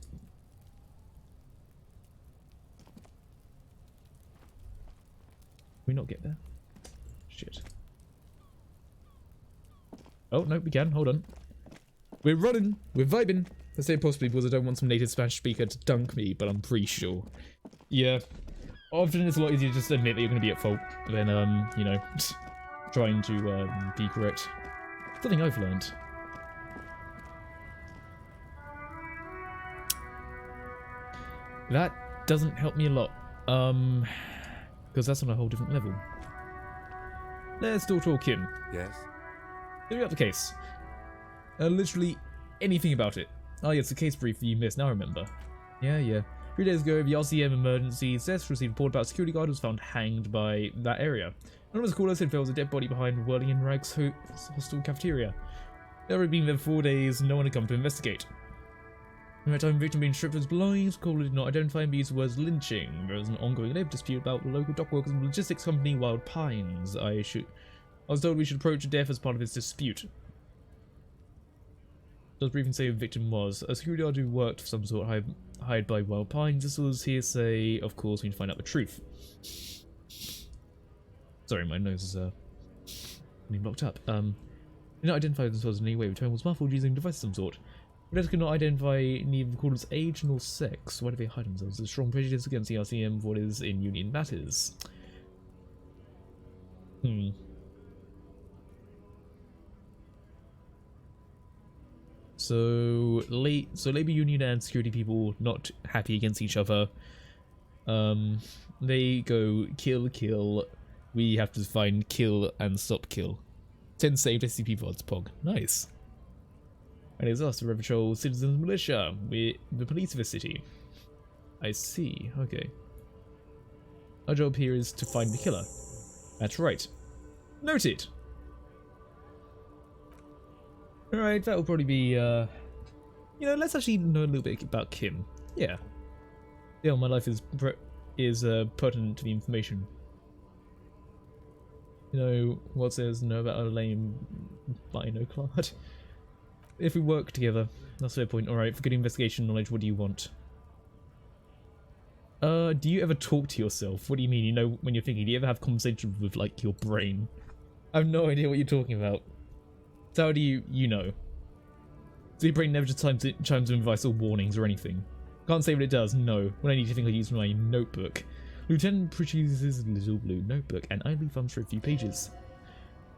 Speaker 1: Can we not get there? Shit. Oh, no, we can. Hold on. We're running. We're vibing. I say possibly because I don't want some native Spanish speaker to dunk me, but I'm pretty sure. Yeah. Often it's a lot easier to just admit that you're going to be at fault than, you know, trying to be correct. Something I've learned. That doesn't help me a lot, because that's on a whole different level. Let's still talk in.
Speaker 3: Yes?
Speaker 1: Here we got the case. Literally anything about it. Oh yes, the case brief you missed, now I remember. Yeah. 3 days ago, the RCM emergency desk received a report about a security guard who was found hanged by that area. Anonymous caller said there was a dead body behind Whirling in Rags hostel cafeteria. There had been there for 4 days, and no one had come to investigate. In that time, the victim being stripped of his belongings, caller did not identify and used the words lynching. There was an ongoing labor dispute about the local dock workers and logistics company Wild Pines. I was told we should approach death as part of this dispute. Does briefing say who the victim was? A security guard who worked for some sort hired by Wild Pines. This was hearsay. Of course, we need to find out the truth. Sorry, my nose is being blocked up. Did not identify themselves in any way. The tone was muffled using a device of some sort. Redditors could not identify neither the caller's age nor sex. Why do they hide themselves? There's a strong prejudice against the RCM for what is in union matters. So labor union and security people not happy against each other. They go kill. We have to find kill and stop kill. 10 saved SCP VODs POG. Nice. And it's us, the Red Patrol Citizens Militia. We're the police of the city. I see. Okay. Our job here is to find the killer. That's right. Noted. Alright, that will probably be, you know, let's actually know a little bit about Kim. Yeah. Yeah, my life is pertinent to the information. You know, what says no about a lame binoclad? If we work together, that's a fair point. Alright, for good investigation knowledge, what do you want? Do you ever talk to yourself? What do you mean? You know, when you're thinking, do you ever have conversations with, like, your brain? I have no idea what you're talking about. So how do you know? So your brain never just chimes in advice or warnings or anything? Can't say what it does, no. When I need to think, I use my notebook. Lieutenant produces a little blue notebook and idly thumbs through a few pages.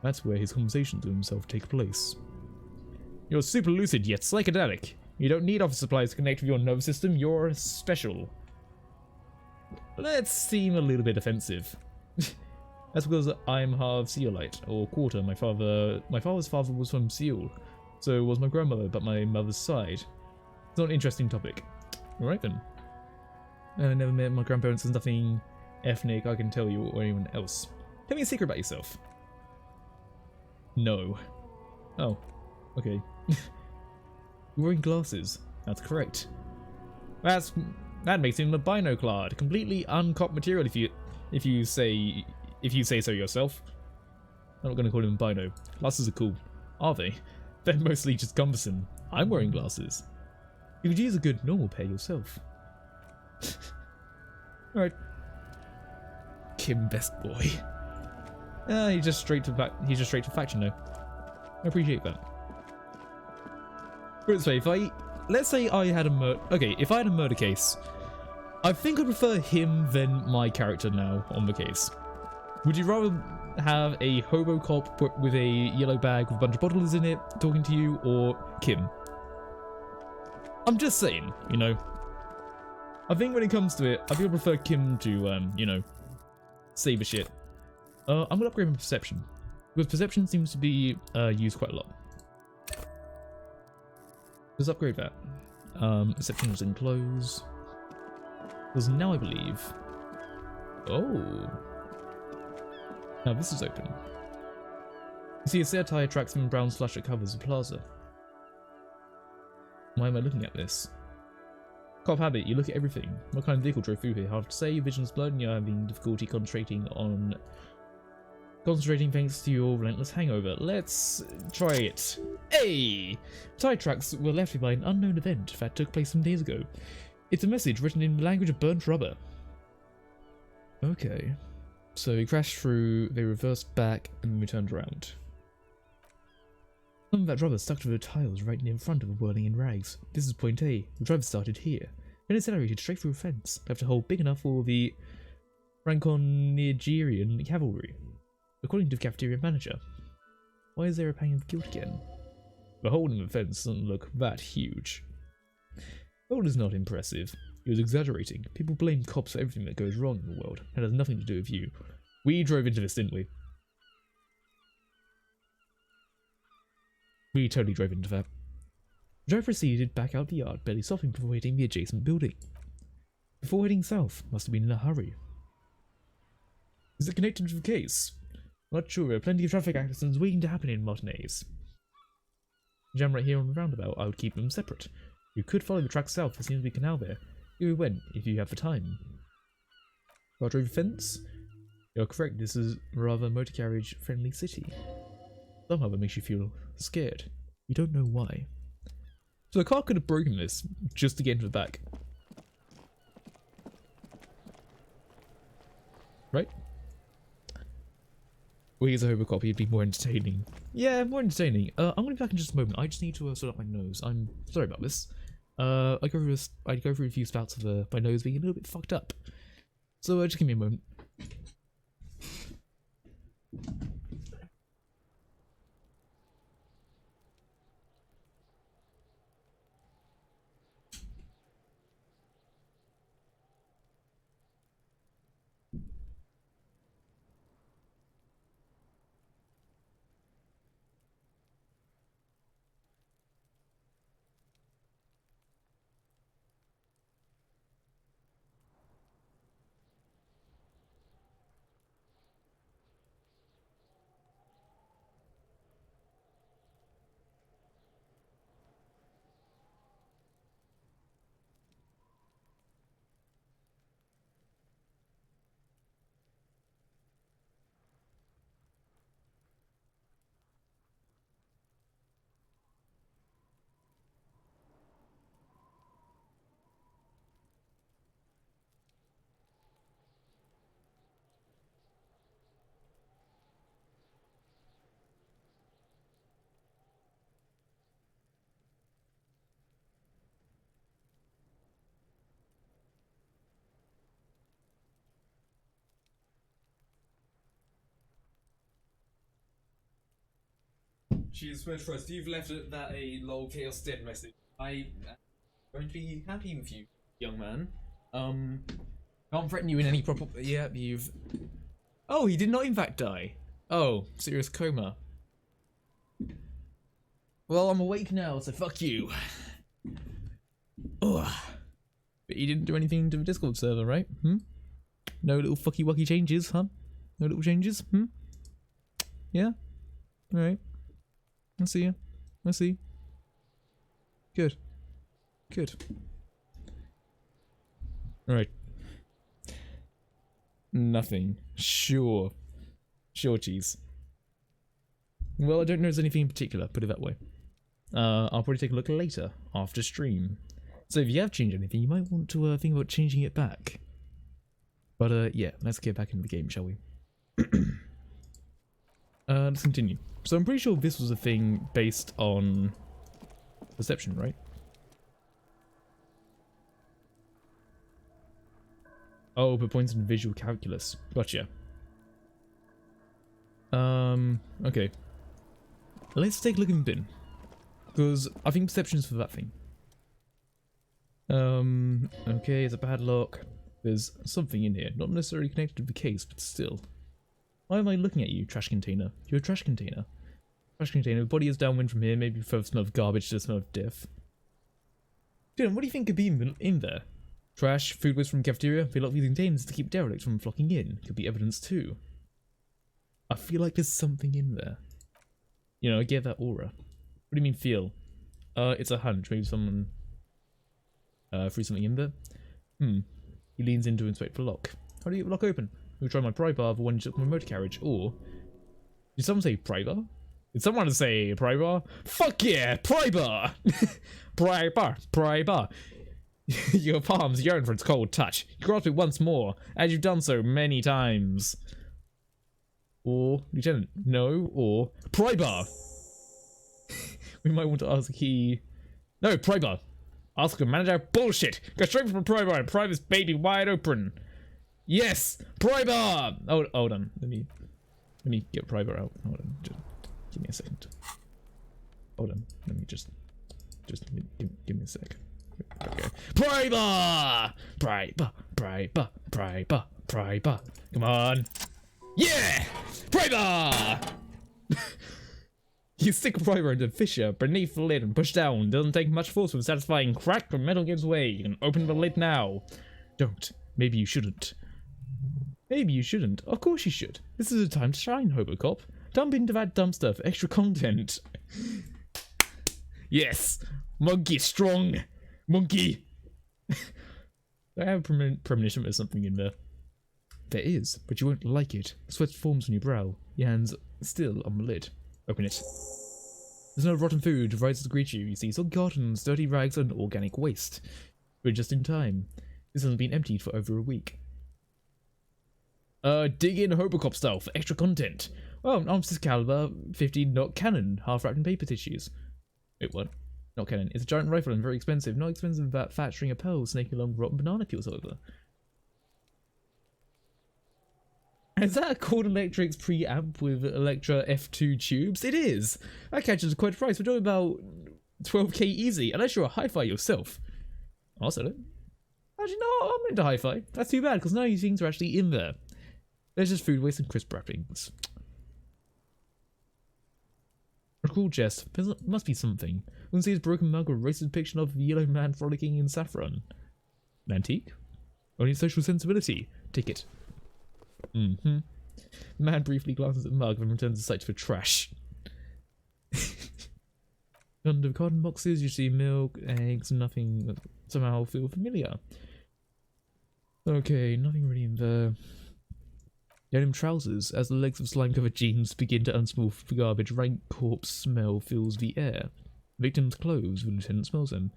Speaker 1: That's where his conversations with himself take place. You're super lucid yet psychedelic. You don't need office supplies to connect with your nervous system, you're special. Let's seem a little bit offensive. That's because I'm half Seolite, or quarter. My father's father was from Seoul, so was my grandmother, but my mother's side. It's not an interesting topic. Alright then. I never met my grandparents, there's nothing ethnic I can tell you or anyone else. Tell me a secret about yourself. No. Oh, okay. You're wearing glasses. That's correct. That makes him a binoclad. Completely uncopped material if you say so yourself. I'm not gonna call him bino. Glasses are cool. Are they? They're mostly just cumbersome. I'm wearing glasses. You could use a good normal pair yourself. Alright. Kim, best boy. He's just straight to faction though. I appreciate that. Put it this way, let's say I had if I had a murder case, I think I'd prefer him than my character now on the case. Would you rather have a hobo cop with a yellow bag with a bunch of bottles in it talking to you, or Kim? I'm just saying, you know. I think when it comes to it, I think I prefer Kim to, you know, save a shit. I'm gonna upgrade my perception, because perception seems to be used quite a lot. Let's upgrade that. Perception was in close. Because now I believe. Oh. Now this is open. You see a set tire tracks from brown slush that covers the plaza. Why am I looking at this? Cop habit, you look at everything. What kind of vehicle drove through here? Hard to say, vision's blurred and you're having difficulty concentrating thanks to your relentless hangover. Let's try it. Hey! Tire tracks were left by an unknown event that took place some days ago. It's a message written in the language of burnt rubber. Okay. So he crashed through, they reversed back, and then we turned around. Some of that rubber stuck to the tiles right in front of a whirling in rags. This is point A. The driver started here. Then accelerated straight through a fence, left a hole big enough for the Franco-Nigerian cavalry. According to the cafeteria manager. Why is there a pang of guilt again? The hole in the fence doesn't look that huge. The hole is not impressive. He was exaggerating. People blame cops for everything that goes wrong in the world. It has nothing to do with you. We drove into this, didn't we? We totally drove into that. The driver proceeded back out the yard, barely stopping before hitting the adjacent building. Before heading south, must have been in a hurry. Is it connected to the case? Not sure, there are plenty of traffic accidents waiting to happen in Martinez. Jam right here on the roundabout, I would keep them separate. You could follow the track south, there seems to be a canal there. You went, if you have the time. Got over the fence? You're correct, this is a rather motor carriage friendly city. Somehow that makes you feel scared. You don't know why. So the car could have broken this just to get into the back. Right? Well, he's a hobo cop, he'd be more entertaining. Yeah, more entertaining. I'm gonna be back in just a moment. I just need to sort out my nose. I'm sorry about this. I go through a few spouts of my nose being a little bit fucked up. So just give me a moment. She is most trust. You've left that a lol chaos dead message. I am going to be happy with you, young man. Can't threaten you in any proper. Yeah, you've. Oh, he did not in fact die. Oh, serious coma. Well, I'm awake now, so fuck you. Ugh. But you didn't do anything to the Discord server, right? No little fucky wucky changes, huh? No little changes? Yeah? Alright. I see you. I see. Good. Good. Alright. Nothing. Sure. Sure, cheese. Well, I don't know if there's anything in particular, put it that way. I'll probably take a look later, after stream. So if you have changed anything, you might want to think about changing it back. But yeah, let's get back into the game, shall we? Let's continue. So I'm pretty sure this was a thing based on perception, right? Oh, but points in visual calculus. Gotcha. Okay. Let's take a look in the bin. Because I think perception's for that thing. Okay, it's a padlock. There's something in here. Not necessarily connected to the case, but still. Why am I looking at you, trash container? You're a trash container. Trash container. The body is downwind from here. Maybe from the smell of garbage to the smell of death. Dylan, what do you think could be in there? Trash, food waste from the cafeteria. They lock these containers to keep derelicts from flocking in. Could be evidence too. I feel like there's something in there. You know, I get that aura. What do you mean feel? It's a hunch. Maybe someone threw something in there. He leans in to inspect the lock. How do you get the lock open? We'll try my pry bar for when you took my motor carriage. Or did someone say pry bar? Did someone say pry bar? Fuck yeah, pry bar! Pry bar, pry bar. Your palms yearn for its cold touch. You grasp it once more, as you've done so many times. Or, Lieutenant, no, or pry bar. We might want to ask No, pry bar. Ask the manager. Bullshit. Go straight from a pry bar and pry this baby wide open. Yes, pry bar. Oh, hold on. Let me get pry bar out. Hold on. Just give me a second. Hold on. Let me just give me a sec. Okay. Pry bar. Pry bar. Pry bar. Pry bar. Pry bar. Come on. Yeah! Pry bar! You stick a pry bar into the fissure beneath the lid and push down. Doesn't take much force for a satisfying crack, but metal gives way. You can open the lid now. Don't. Maybe you shouldn't. Maybe you shouldn't. Of course you should. This is a time to shine, Hobocop. Dump into that dumpster for extra content. Yes! Monkey strong! Monkey! I have a premonition there's something in there. There is, but you won't like it. Sweat forms on your brow. Your hands still on the lid. Open it. There's no rotten food rises to greet you. You see some cartons, dirty rags, and organic waste. We're just in time. This hasn't been emptied for over a week. Dig in Hobocop style for extra content. Well, an arms caliber 15 not cannon, half wrapped in paper tissues. Wait, what? Not cannon. It's a giant rifle and very expensive. Not expensive than that fat string of pearls snaking along rotten banana peels, however. Is that a Cord Electric's preamp with Electra F2 tubes? It is! That catches quite a price. We're talking about 12k easy, unless you're a hi-fi yourself. I'll sell it. Actually, no, I'm into hi-fi. That's too bad, because none of these things are actually in there. There's just food waste and crisp wrappings. A cool chest. There must be something. Wouldn't see his broken mug or a racist depiction of a yellow man frolicking in saffron. An antique? Only social sensibility. Ticket. The man briefly glances at the mug and returns the sight for trash. Under carton boxes you see milk, eggs, nothing that somehow feel familiar. Okay, nothing really in there. Denim trousers. As the legs of slime-covered jeans begin to unspool the garbage, rank corpse smell fills the air. Victim's clothes, the lieutenant smells them.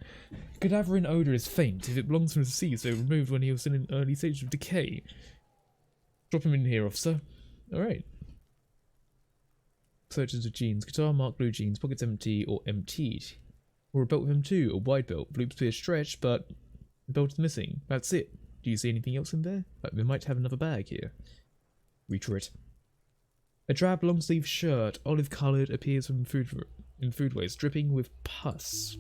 Speaker 1: Cadaverine odour is faint. If it belongs from the sea, so removed when he was in an early stage of decay. Drop him in here, officer. Alright. Searches of jeans. Guitar marked blue jeans. Pockets empty or emptied. Or a belt with M2. A wide belt. Loops appear stretched, but the belt is missing. That's it. Do you see anything else in there? Like, we might have another bag here. Reach for it. A drab long-sleeve shirt, olive-coloured, appears from in food waste, dripping with pus.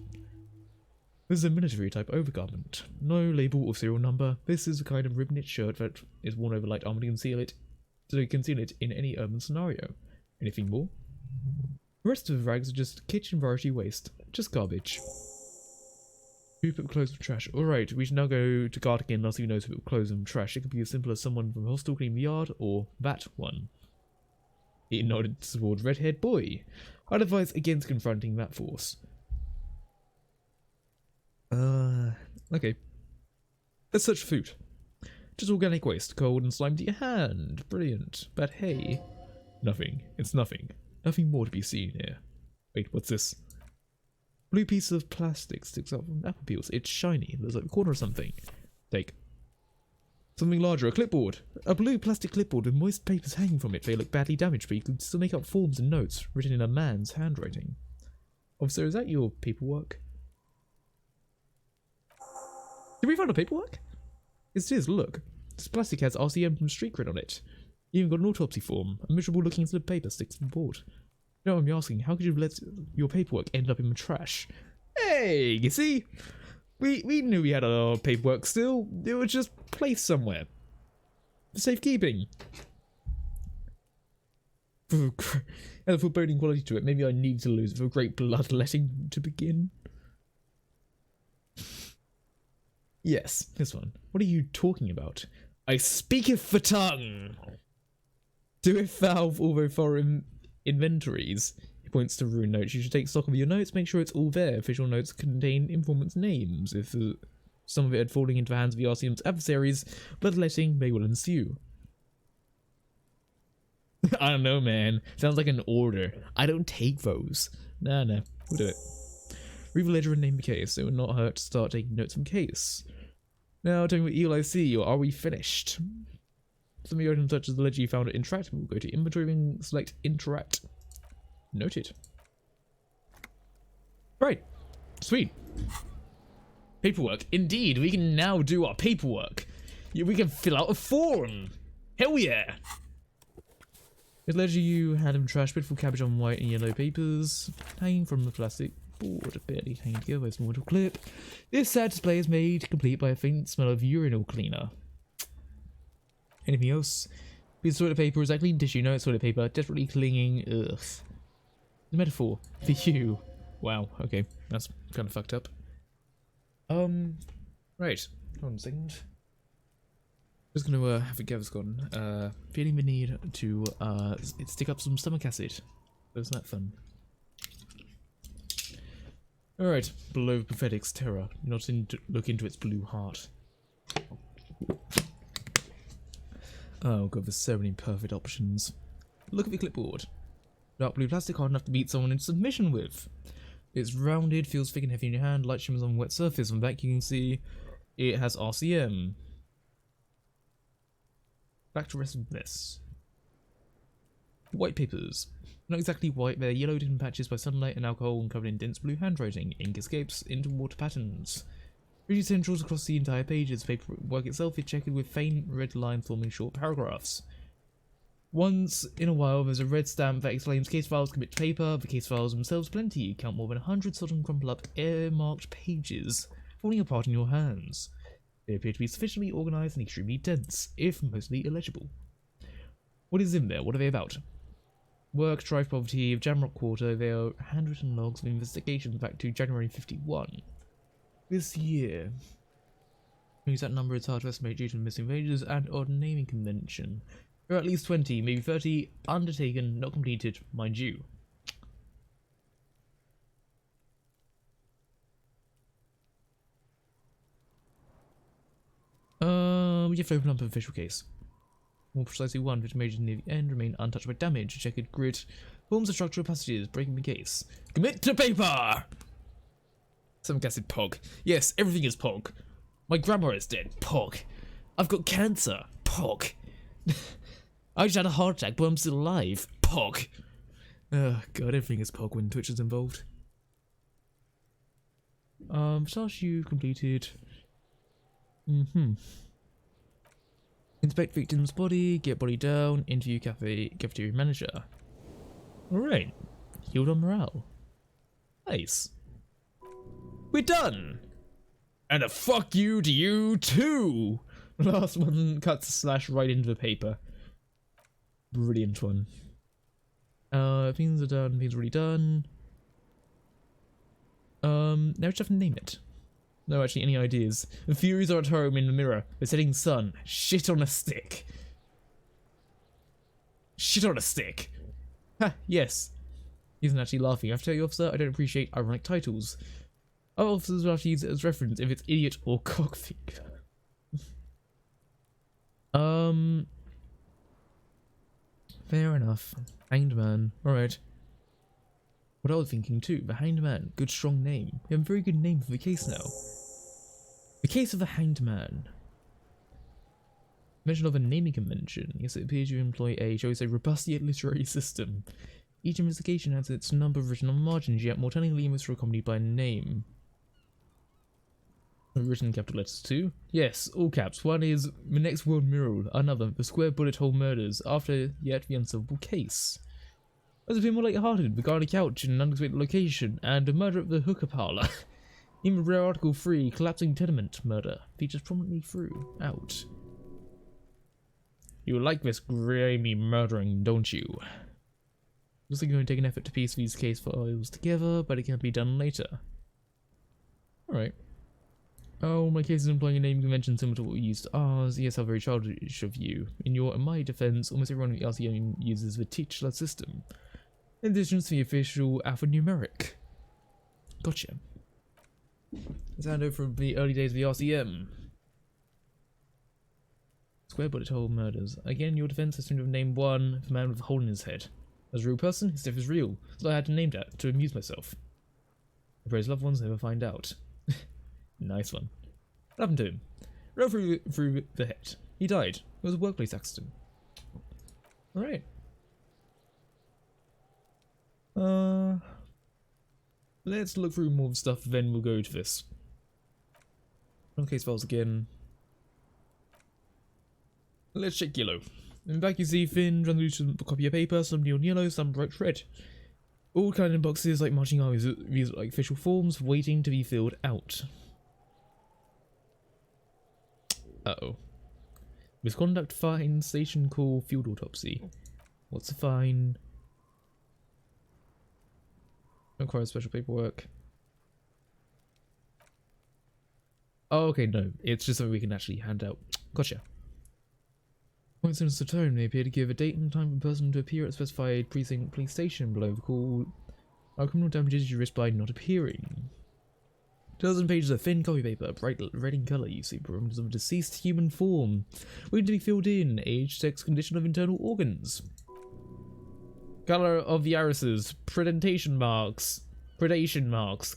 Speaker 1: This is a military-type overgarment. No label or serial number. This is a kind of rib-knit shirt that is worn over light armour to conceal it in any urban scenario. Anything more? The rest of the rags are just kitchen variety waste. Just garbage. Who put clothes in trash? Alright, we should now go to guard again and see who knows who put clothes in trash. It could be as simple as someone from the hostel cleaning the yard, or that one. He nodded toward red-haired boy. I'd advise against confronting that force. Okay. Let's search for food. Just organic waste, cold and slime to your hand. Brilliant. But hey, nothing. It's nothing. Nothing more to be seen here. Wait, what's this? Blue piece of plastic sticks out from apple peels. It's shiny. There's like a corner or something. Take. Something larger, a clipboard. A blue plastic clipboard with moist papers hanging from it. They look badly damaged, but you can still make out forms and notes written in a man's handwriting. Officer, is that your paperwork? Did we find a paperwork? It is, look. This plastic has RCM from Street Cred on it. You even got an autopsy form. A miserable looking slip of paper sticks to the board. You know what I'm asking? How could you let your paperwork end up in the trash? Hey, you see? We knew we had our paperwork still. It was just placed somewhere. For safekeeping. Has a foreboding quality to it. Maybe I need to lose it for great bloodletting to begin. Yes, this one. What are you talking about? I speaketh the tongue! Doeth thou although for inventories? He points to ruined notes. You should take stock of your notes, make sure it's all there. Official notes contain informants' names. If some of it had fallen into the hands of the RCM's adversaries, bloodletting may well ensue. I don't know, man. Sounds like an order. I don't take those. Nah, we'll do it. Read the ledger and name the case. It would not hurt to start taking notes from case. Now, tell me what ELIC, or are we finished? Some of the items such as the ledger you found at Interact. We'll go to inventory and select Interact. Noted. Right. Sweet. Paperwork. Indeed, we can now do our paperwork. Yeah, we can fill out a form. Hell yeah. This ledger you had in trash, beautiful cabbage on white and yellow papers, hanging from the plastic board, barely hanging together by a small metal clip. This sad display is made complete by a faint smell of urinal cleaner. Anything else? Piece of toilet paper is like clean tissue. No, it's toilet paper. Desperately clinging. Ugh. The metaphor for you. Wow. Okay, that's kind of fucked up. Right. Hold on a second. Just gonna have a Gaviscon. Feeling the need to stick up some stomach acid. Wasn't that fun? Alright, below Prophetic's terror. Not to look into its blue heart. Oh god, there's so many perfect options. Look at the clipboard. Dark blue plastic hard enough to beat someone into submission with. It's rounded, feels thick and heavy in your hand, light shimmers on a wet surface. On the back you can see it has RCM. Back to rest of this. White papers. Not exactly white, they're yellowed in patches by sunlight and alcohol and covered in dense blue handwriting. Ink escapes into water patterns. Rigid centrals across the entire pages. The paperwork itself is checkered with faint red lines forming short paragraphs. Once in a while there's a red stamp that exclaims case files commit to paper. The case files themselves plenty. You count more than 100 sodden crumpled up air-marked pages falling apart in your hands. They appear to be sufficiently organised and extremely dense, if mostly illegible. What is in there? What are they about? Work, strife, poverty of Jamrock Quarter. They are handwritten logs of investigations back to January 51. This year. The exact number is hard to estimate due to missing pages and odd naming convention. There are at least 20, maybe 30, undertaken, not completed, mind you. We have to open up an official case. More precisely, one which majors near the end remain untouched by damage. Checkered grid forms of structural passages, breaking the case. Commit to paper! Some acid pog. Yes, everything is pog. My grandma is dead. Pog. I've got cancer. Pog. I just had a heart attack, but I'm still alive. Pog. Oh god, everything is pog when Twitch is involved. Task you completed. Inspect victim's body, get body down, interview cafeteria manager. Alright. Healed on morale. Nice. We're done! And a fuck you to you too! Last one cuts a slash right into the paper. Brilliant one. Things are done, things are already done. Now we just have to name it. No, actually, any ideas? The Furies are at home in the mirror. The setting sun. Shit on a stick. Shit on a stick. Ha, yes. He isn't actually laughing. I have to tell you, officer, I don't appreciate ironic titles. Other officers will have to use it as reference if it's idiot or cockfinger. Fair enough. Hanged man. Alright. What I was thinking too, the Hanged Man. Good strong name. We have a very good name for the case now. The case of the Hanged Man. Mention of a naming convention. Yes, it appears you employ a, shall we say, robust yet literary system. Each investigation has its number written on margins, yet more tellingly must accompanied by name. Written in capital letters too? Yes, all caps. One is the next world mural, another, the square bullet hole murders, after yet the unsolvable case. As if more light-hearted, the guy on a couch in an unexpected location, and a murder at the hookah parlour. Even rare article 3, collapsing tenement murder, features prominently throughout. You like this grimy murdering, don't you? Looks like you're going to take an effort to piece these case files together, but it can be done later. Alright. Oh, my case is employing a naming convention similar to what we used to ours. Yes, how very childish of you. In my defense, almost everyone in the RCM uses the titular system. In addition to the official alphanumeric. Gotcha. Let's hand over from the early days of the RCM. Square bullet hole murders. Again, your defense has to name one for a man with a hole in his head. As a real person, his death is real, so I had to name that to amuse myself. I pray his loved ones never find out. Nice one. What happened to him? Rode through the head. He died. It was a workplace accident. Alright. Let's look through more stuff, then we'll go to this. On case files again. Let's check yellow. In the back you see thin, translucent copy of paper, some neon yellow, some bright red. All kind of boxes like marching armies, these are like official forms waiting to be filled out. Uh-oh. Misconduct fine, station call, field autopsy. What's the fine? Requires special paperwork. Oh, okay, no. It's just something we can actually hand out. Gotcha. Points in the tone, they appear to give a date and time for the person to appear at a specified precinct police station below the call. Our criminal damages you risk by not appearing. 2,000 pages of thin copy paper, bright red in colour, you see parameters of a deceased human form, waiting to be filled in, age, sex, condition of internal organs. Colour of the irises, predation marks,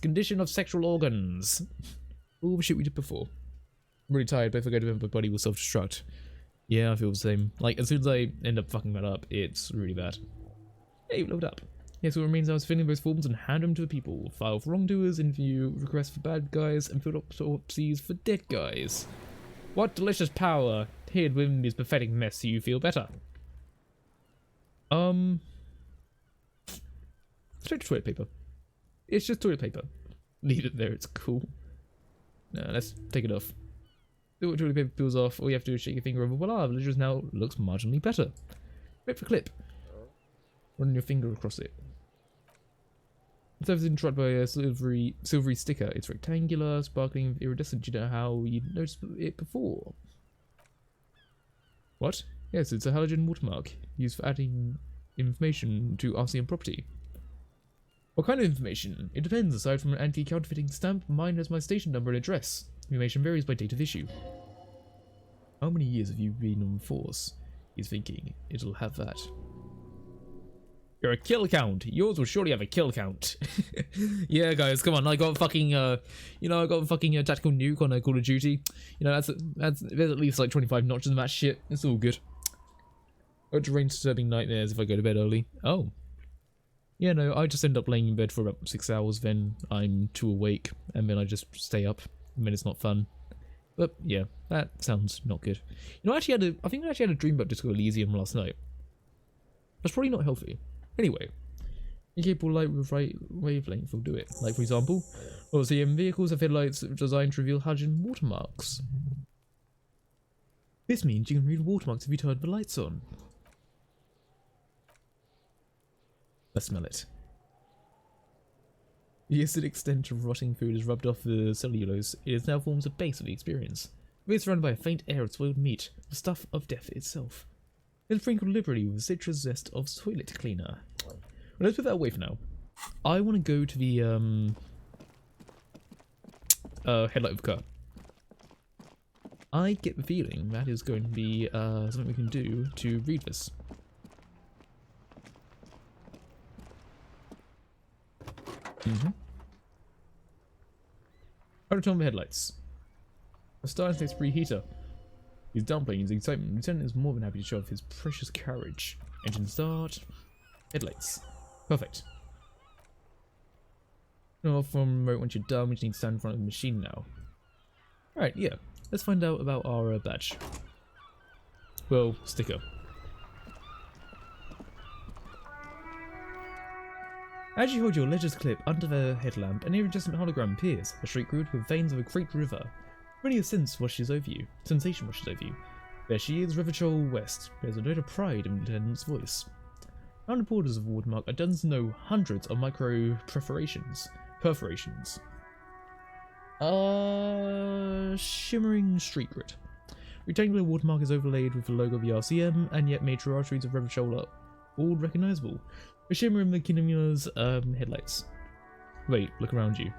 Speaker 1: condition of sexual organs. All the shit we did before. I'm really tired, but if I go to bed, my body will self-destruct. Yeah, I feel the same. Like, as soon as I end up fucking that up, it's really bad. Hey, load up. Yes, what remains now is filling those forms and hand them to the people. File for wrongdoers, interview requests for bad guys, and fill autopsies for dead guys. What delicious power hid within this pathetic mess so you feel better. Straight to toilet paper. It's just toilet paper. Leave it there, it's cool. No, let's take it off. See what toilet paper peels off, all you have to do is shake your finger over, voila, the ledger now looks marginally better. Rip the clip. Run your finger across it. The surface is interrupted by a silvery sticker. It's rectangular, sparkling, iridescent. Do you know how you noticed it before? What? Yes, it's a halogen watermark used for adding information to RCM property. What kind of information? It depends. Aside from an anti-counterfeiting stamp, mine has my station number and address. Information varies by date of issue. How many years have you been on force? He's thinking. It'll have that. You're a kill count. Yours will surely have a kill count. Yeah, guys, come on. I got fucking, I got fucking tactical nuke on Call of Duty. You know, there's at least like 25 notches in that shit. It's all good. Got rain disturbing nightmares if I go to bed early. Oh. Yeah, no, I just end up laying in bed for about 6 hours, then I'm too awake, and then I just stay up, and then it's not fun. But yeah, that sounds not good. You know, I think I actually had a dream about Disco Elysium last night. That's probably not healthy. Anyway, incapable light with right wavelength will do it. Like for example, LCM vehicles have headlights designed to reveal halogen watermarks. This means you can read watermarks if you turn the lights on. Let's smell it. The acidic stench of rotting food has rubbed off the cellulose. It now forms a base of the experience. We're surrounded by a faint air of spoiled meat, the stuff of death itself. Then sprinkled liberally with the citrus zest of toilet cleaner. Well, let's put that away for now. I want to go to the headlight of the car. I get the feeling that is going to be something we can do to read this. How to turn on the headlights. A star takes preheater. He's downplaying his excitement. The lieutenant is more than happy to show off his precious carriage. Engine start. Headlights. Perfect. Turn off from remote once you're done. We just need to stand in front of the machine now. Alright, yeah. Let's find out about our badge. Well, sticker. As you hold your ledger's clip under the headlamp, an iridescent hologram appears, a street grid with veins of a great river. Many a sensation washes over you. There she is, Revachol West. There's a note of pride in the lieutenant's voice. Around the borders of Watermark are dozens, no hundreds of micro perforations. Shimmering street grid. Rectangular watermark is overlaid with the logo of the RCM, and yet major arteries of Revachol are all recognisable. The shimmer in the Kinemia's headlights. Wait, look around you.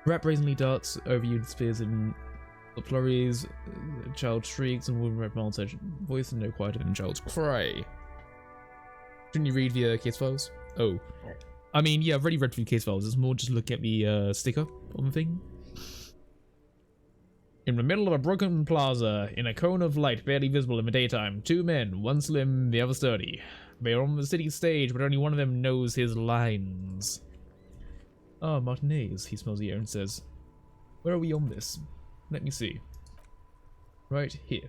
Speaker 1: Rap brazenly darts over you and spears in flurries, child shrieks, and woman red montage. Voice no quieter than child's cry. Shouldn't you read the case files? Oh. I mean, yeah, I've already read through the case files. It's more just look at the sticker on the thing. In the middle of a broken plaza, in a cone of light barely visible in the daytime, two men, one slim, the other sturdy. They are on the city stage, but only one of them knows his lines. Ah, Martinez, he smells the air and says, where are we on this? Let me see. Right here.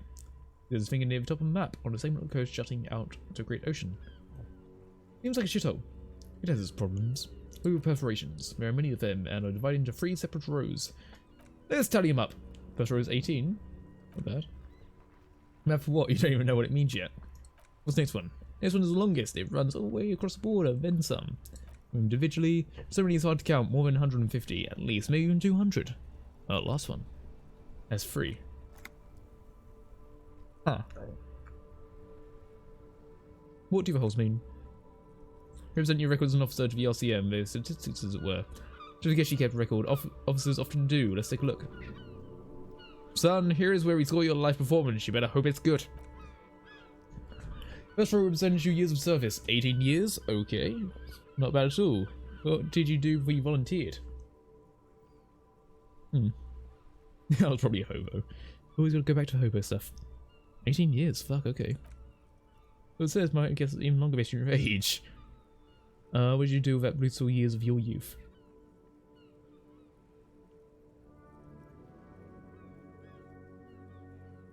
Speaker 1: There's a finger near the top of the map, on the same little coast jutting out to a great ocean. Seems like a shithole. It has its problems. Look at perforations. There are many of them, and are divided into 3 separate rows. Let's tally them up. First row is 18. Not bad. Map for what? You don't even know what it means yet. What's the next one? Next one is the longest. It runs all the way across the border, then some. Individually, so many it's hard to count. More than 150, at least, maybe even 200. Oh, last one. That's 3. Huh. What do the holes mean? Represent your records as an officer to the RCM, the statistics as it were. Just in case you kept record, officers often do. Let's take a look. Son, here is where we score your life performance. You better hope it's good. First row represents your years of service. 18 years? Okay. Not bad at all. What did you do before you volunteered? I was probably a hobo. Always gotta go back to hobo stuff. 18 years? Fuck, okay. Well, it says might guess even longer based on your age. What did you do with that brutal years of your youth?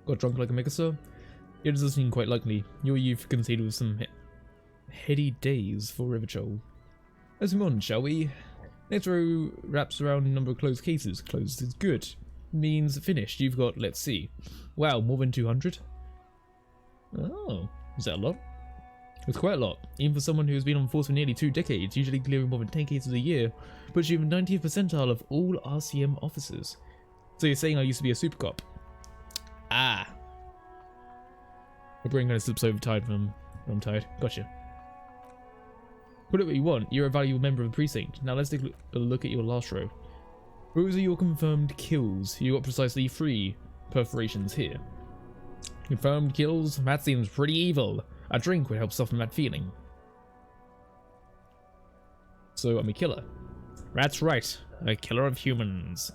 Speaker 1: Got drunk like a megastar? It does seem quite likely. Your youth conceded with some heady days for Revachol. Let's move on, shall we? Next row wraps around a number of closed cases. Closed is good. Means finished. You've got, let's see. Wow, more than 200? Oh, is that a lot? It's quite a lot. Even for someone who's been on force for nearly 2 decades, usually clearing more than 10 cases a year, puts you in the 90th percentile of all RCM officers. So you're saying I used to be a super cop? Ah. My brain kind of slips over tired when I'm tired. Gotcha. Put it what you want. You're a valuable member of the precinct. Now let's take a look at your last row. Those are your confirmed kills. You got precisely 3 perforations here. Confirmed kills? That seems pretty evil. A drink would help soften that feeling. So I'm a killer. That's right. A killer of humans.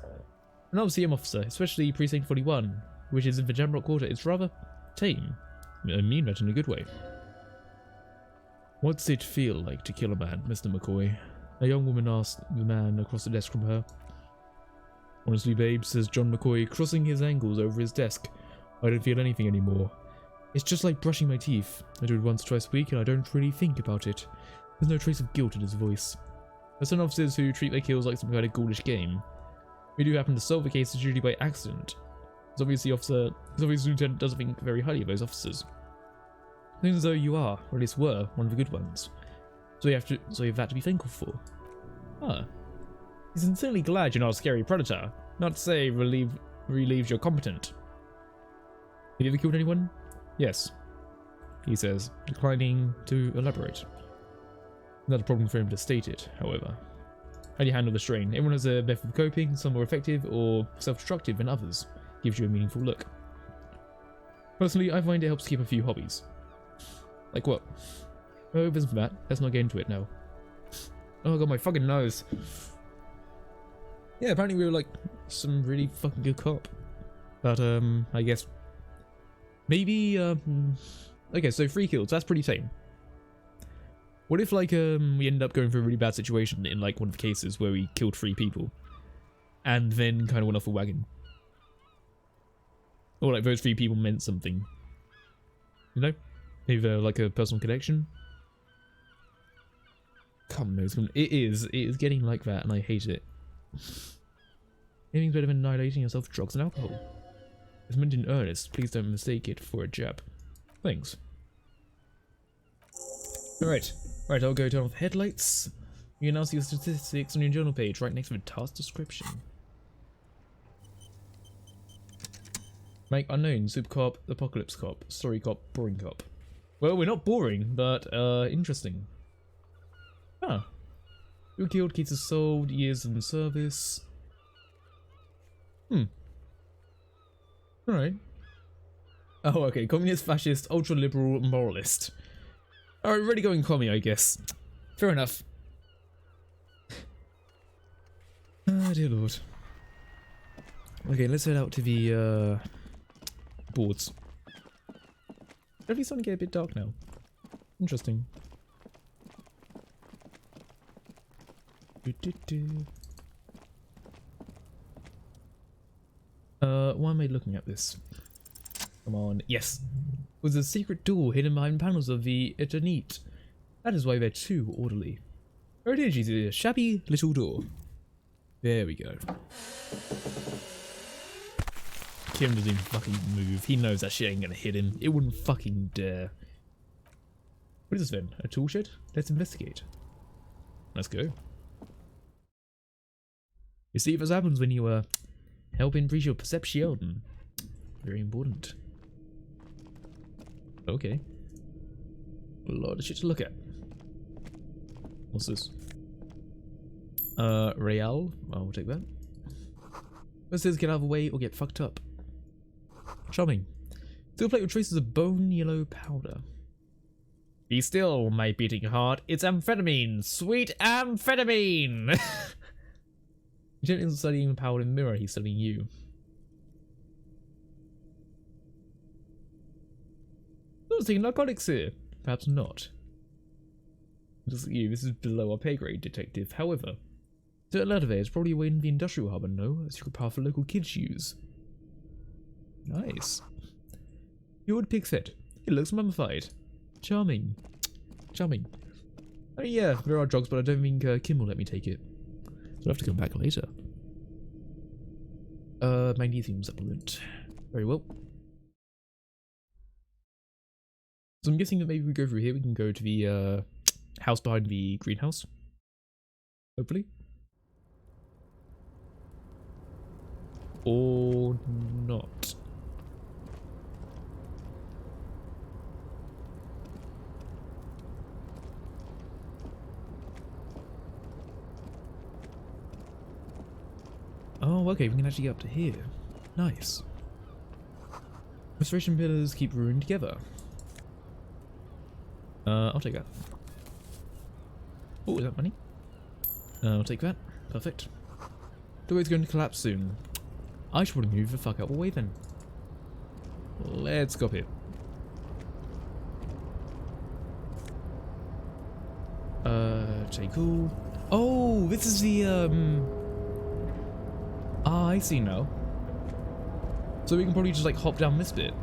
Speaker 1: An RCM officer, especially Precinct 41, which is in the Jamrock Quarter, is rather tame. I mean that in a good way. What's it feel like to kill a man, Mr. McCoy? A young woman asked the man across the desk from her. Honestly, babe, says John McCoy, crossing his ankles over his desk. I don't feel anything anymore. It's just like brushing my teeth. I do it once or twice a week and I don't really think about it. There's no trace of guilt in his voice. There's some officers who treat their kills like some kind of ghoulish game. We do happen to solve the cases usually by accident. Because obviously the lieutenant doesn't think very highly of those officers. Seems as though you are, or at least were, one of the good ones. So you have that to be thankful for. Ah. He's sincerely glad you're not a scary predator. Not to say relieves you're competent. Have you ever killed anyone? Yes, he says, declining to elaborate. Not a problem for him to state it, however. How do you handle the strain? Everyone has a method of coping, some more effective or self-destructive than others. Gives you a meaningful look. Personally, I find it helps keep a few hobbies. Like what? Oh, it isn't for that. Let's not get into it now. Oh, I got my fucking nose. Yeah, apparently we were like some really fucking good cop. But, I guess... Maybe, okay, so 3 kills. That's pretty tame. What if, like, we ended up going through a really bad situation in, like, one of the cases where we killed 3 people and then kind of went off a wagon? Or, like, those 3 people meant something. You know? Maybe like a personal connection? Come on, it is getting like that and I hate it. Anything's better than annihilating yourself with drugs and alcohol. It's meant in earnest, please don't mistake it for a jab. Thanks. Alright, I'll go turn off the headlights. You can now see your statistics on your journal page right next to the task description. Make unknown, Super Cop, Apocalypse Cop, Story Cop, Boring Cop. Well, we're not boring, but interesting. Huh. Who killed, cases solved, years in service. Alright. Oh, okay. Communist, fascist, ultra-liberal, moralist. Alright, really going commie, I guess. Fair enough. Ah, dear lord. Okay, let's head out to the, boards. Definitely starting to get a bit dark now. Interesting. Why am I looking at this? Come on. Yes. Was a secret door hidden behind panels of the Eternite. That is why they're too orderly. There it is, you see, a shabby little door. There we go. Kim doesn't even fucking move. He knows that shit ain't gonna hit him. It wouldn't fucking dare. What is this then? A tool shed? Let's investigate. Let's go. You see what happens when you help increase your perception. Very important. Okay. A lot of shit to look at. What's this? Real. I'll take that. It says get out of the way or get fucked up. Charming. Still plate with traces of bone yellow powder. Be still, my beating heart. It's amphetamine. Sweet amphetamine. Lieutenant isn't studying the powder in the mirror, he's studying you. Not taking narcotics here. Perhaps not. Just you, this is below our pay grade, detective. However, to alert of it is probably away in the industrial hub, and no, a secret path for local kids use. Nice. Your old pig's head. It looks mummified. Charming. Charming. Oh yeah, there are drugs, but I don't think Kim will let me take it. So I'll have to come back later. Magnesium supplement. Very well. So I'm guessing that maybe we go through here, we can go to the house behind the greenhouse. Hopefully. Or not. Oh, okay, we can actually get up to here. Nice. Restoration pillars keep ruin together. I'll take that. Oh, is that money? I'll take that. Perfect. Doorway's going to collapse soon. I should probably move the fuck out of the way then. Let's go up here. Okay, cool. Oh, this is the, Ah, I see now. So we can probably just like hop down this bit.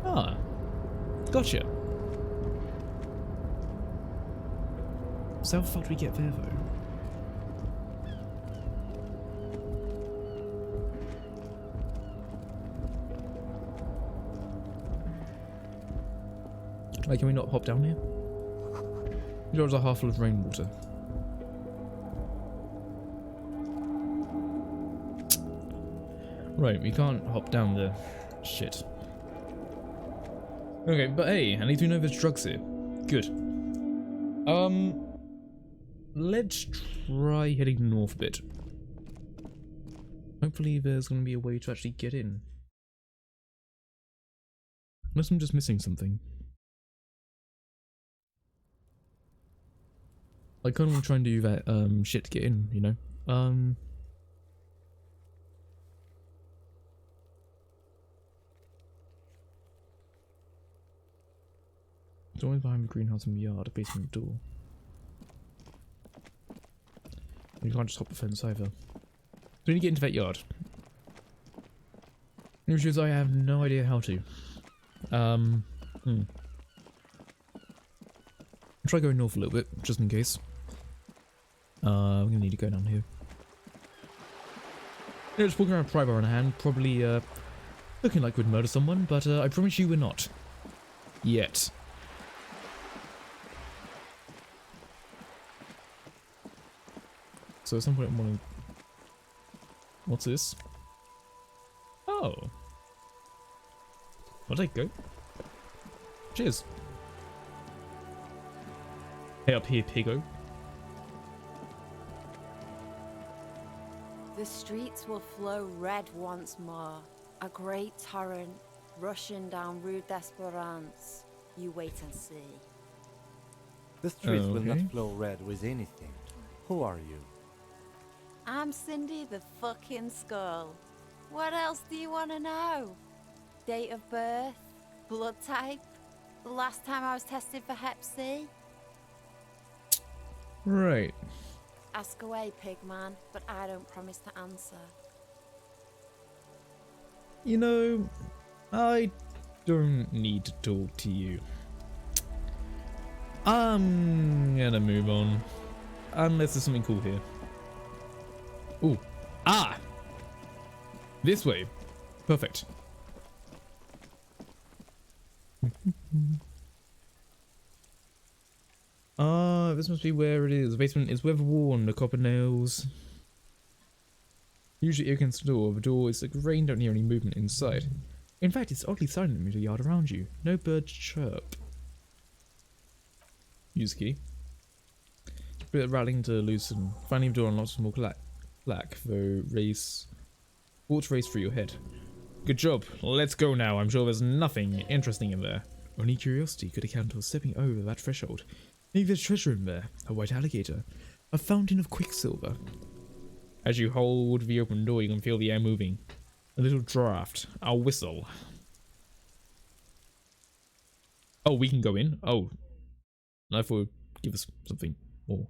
Speaker 1: Ah, gotcha. So how the fuck do we get there though? Like, can we not hop down here? The doors are half full of rainwater. Right, we can't hop down the shit. Okay, but hey, at least we know there's drugs here. Good. Let's try heading north a bit. Hopefully there's going to be a way to actually get in. Unless I'm just missing something. I kind of want to try and do that shit to get in, you know? It's always behind the greenhouse in the yard, a basement door. You can't just hop the fence either. So we need to get into that yard. Which is I have no idea how to. I'll try going north a little bit, just in case. We're gonna need to go down here. You know, just walking around with a prybar in a hand, probably looking like we'd murder someone, but I promise you we're not. Yet. So at some point I want to... What's this? Oh. I'll take go. Cheers. Hey up here, piggo.
Speaker 6: The streets will flow red once more. A great torrent rushing down Rue d'Esperance. You wait and see.
Speaker 3: The streets will
Speaker 1: Okay.
Speaker 3: not flow red with anything. Who are you?
Speaker 6: I'm Cindy the fucking Skull. What else do you want to know? Date of birth? Blood type? The last time I was tested for Hep C?
Speaker 1: Right.
Speaker 6: Ask away, pigman, but I don't promise to answer.
Speaker 1: You know, I don't need to talk to you. I'm gonna move on. Unless there's something cool here. Ooh. Ah! This way. Perfect. This must be where it is. The basement is weather worn, the copper nails. Usually against the door. The door is like rain, don't hear any movement inside. In fact, it's oddly silent in the yard around you. No birds chirp. Use key. Bit of rattling to loosen. Finding the door unlocks more clack, though thoughts race through your head. Good job. Let's go now. I'm sure there's nothing interesting in there. Only curiosity could account for stepping over that threshold. Maybe there's treasure in there. A white alligator. A fountain of quicksilver. As you hold the open door, you can feel the air moving. A little draft. A whistle. Oh, we can go in? Oh. I thought it would give us something more.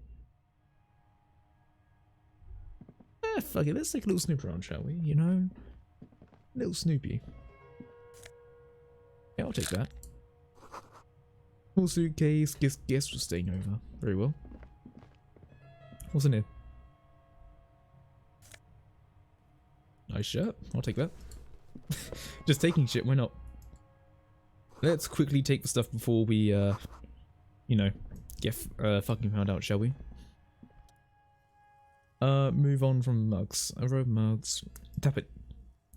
Speaker 1: Fuck it. Let's take a little snoop around, shall we? You know? A little Snoopy. Yeah, I'll take that. Full suitcase. Guess we're staying over. Very well. What's in here? Nice shirt. I'll take that. Just taking shit. Why not? Let's quickly take the stuff before we, you know, get fucking found out, shall we? Move on from mugs. A row of mugs. Tap it.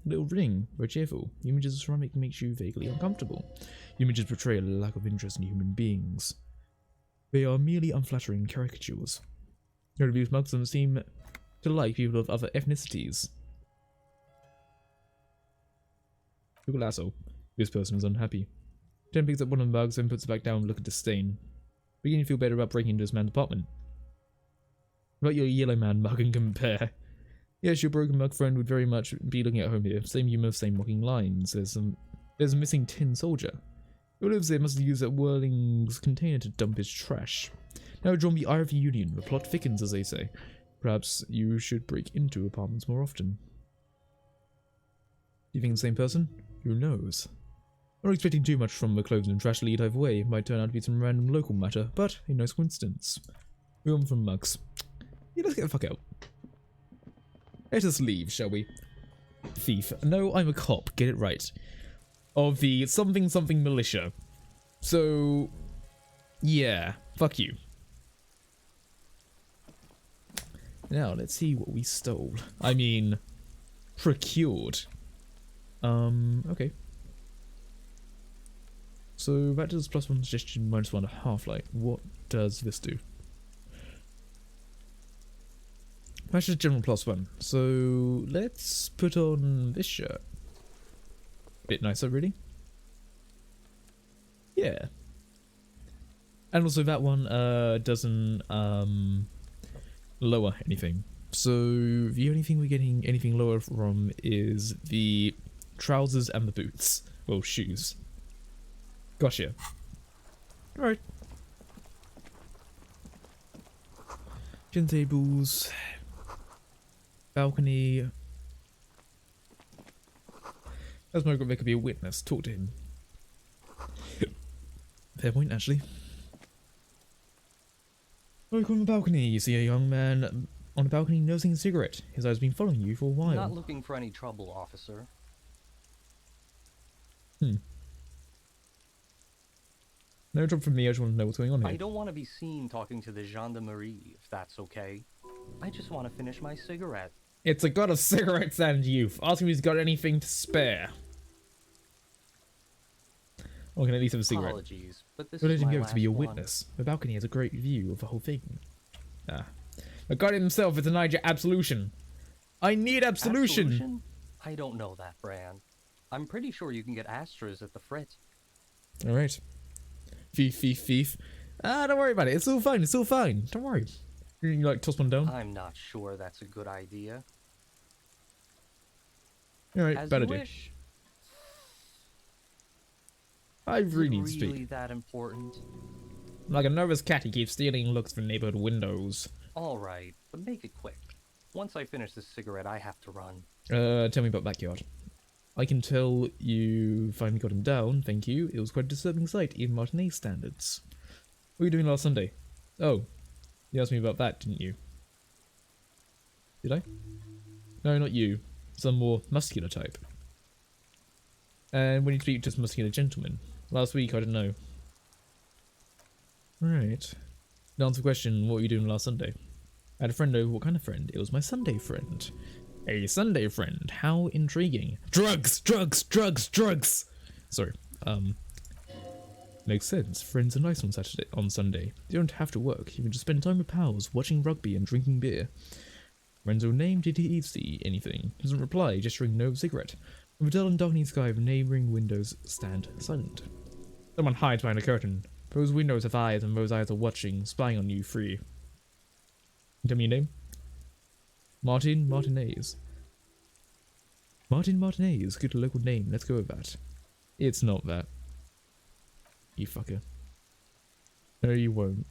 Speaker 1: Little ring. Very cheerful. The images of ceramic makes you vaguely uncomfortable. The images portray a lack of interest in human beings. They are merely unflattering caricatures. The reviews mugs them seem to like people of other ethnicities. Look at asshole. This person is unhappy. Tim picks up one of the mugs and puts it back down and look at disdain. Beginning to feel better about breaking into this man's apartment. About your yellow man mug and compare. Yes, your broken mug friend would very much be looking at home here. Same humour, same mocking lines. There's a missing tin soldier. Whoever lives there must have used that whirling's container to dump his trash. Now drawn the ire of the union. The plot thickens, as they say. Perhaps you should break into apartments more often. you think the same person? Who knows? I'm not expecting too much from the clothes and trash lead either way. It might turn out to be some random local matter, but a nice coincidence. We're on from mugs. Yeah, let's get the fuck out. Let us leave, shall we? Thief. No, I'm a cop. Get it right. Of the something something militia. So, yeah. Fuck you. Now, let's see what we stole. I mean, procured. Okay. So, that does +1 suggestion, -1 half-light. What does this do? That's just general +1. So, let's put on this shirt. Bit nicer, really. Yeah. And also that one, doesn't, lower anything. So, the only thing we're getting anything lower from is the trousers and the boots. Well, shoes. Gotcha. Alright. Gin tables. Balcony. As Margaret, there could be a witness. Talk to him. Fair point, actually. Look on the balcony. You see a young man on the balcony nosing a cigarette. His eyes have been following you for a while.
Speaker 7: Not looking for any trouble, officer.
Speaker 1: No trouble from me. I just want to know what's going on here.
Speaker 7: I don't want to be seen talking to the gendarmerie, if that's okay. I just want to finish my cigarette.
Speaker 1: It's a god of cigarettes and youth. Ask him if he's got anything to spare. Or can at least have a cigarette.
Speaker 7: Apologies, but this
Speaker 1: Don't
Speaker 7: is
Speaker 1: let him
Speaker 7: my
Speaker 1: go to be your
Speaker 7: last one.
Speaker 1: witness. The balcony has a great view of the whole thing. Ah. The god himself has denied your absolution. I need absolution.
Speaker 7: Absolution? I don't know that brand. I'm pretty sure you can get Astras at the Frit.
Speaker 1: Alright. Thief, thief, thief. Ah, don't worry about it. It's all fine. It's all fine. Don't worry. You like toss one down?
Speaker 7: I'm not sure that's a good idea.
Speaker 1: Alright,
Speaker 7: As
Speaker 1: bad
Speaker 7: you
Speaker 1: idea.
Speaker 7: wish.
Speaker 1: I
Speaker 7: Is
Speaker 1: really
Speaker 7: it
Speaker 1: need to
Speaker 7: really
Speaker 1: speak.
Speaker 7: that important?
Speaker 1: Like a nervous cat, he keeps stealing looks from neighborhood windows.
Speaker 7: All right, but make it quick. Once I finish this cigarette, I have to run.
Speaker 1: Tell me about backyard. I can tell you finally got him down, thank you. It was quite a disturbing sight, even Martinez standards. What were you doing last Sunday? Oh, you asked me about that, didn't you? Did I? No, not you. Some more muscular type. And when you speak to some muscular gentleman. Last week, I don't know. Right. To answer the question, what were you doing last Sunday? I had a friend over. What kind of friend? It was my Sunday friend. A Sunday friend. How intriguing. Drugs! Drugs! Drugs! Drugs! Sorry. Makes sense. Friends are nice on Sunday. You don't have to work. You can just spend time with pals, watching rugby and drinking beer. Friend's own name? Did he see anything? Doesn't reply, gesturing no cigarette. The dull and darkening sky of neighbouring windows stand silent. Someone hides behind a curtain. Those windows have eyes, and those eyes are watching, spying on you free. Tell me your name? Martin Martinez. Martin Martinez, good local name, let's go with that. It's not that. You fucker. No, you won't.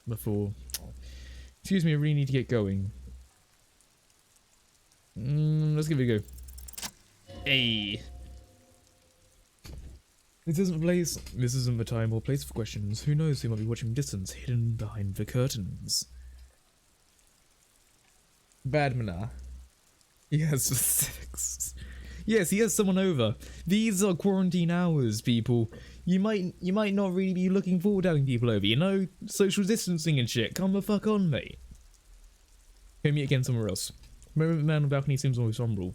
Speaker 1: Before. Excuse me, I really need to get going. Let's give it a go. Hey. This isn't the place. This isn't the time or place for questions. Who knows who might be watching from distance, hidden behind the curtains. Badmanar. He has specifics. Yes, he has someone over. These are quarantine hours, people. You might not really be looking forward to having people over. You know, social distancing and shit. Come the fuck on, mate. Go meet again somewhere else. Remember the man on the balcony seems almost vulnerable.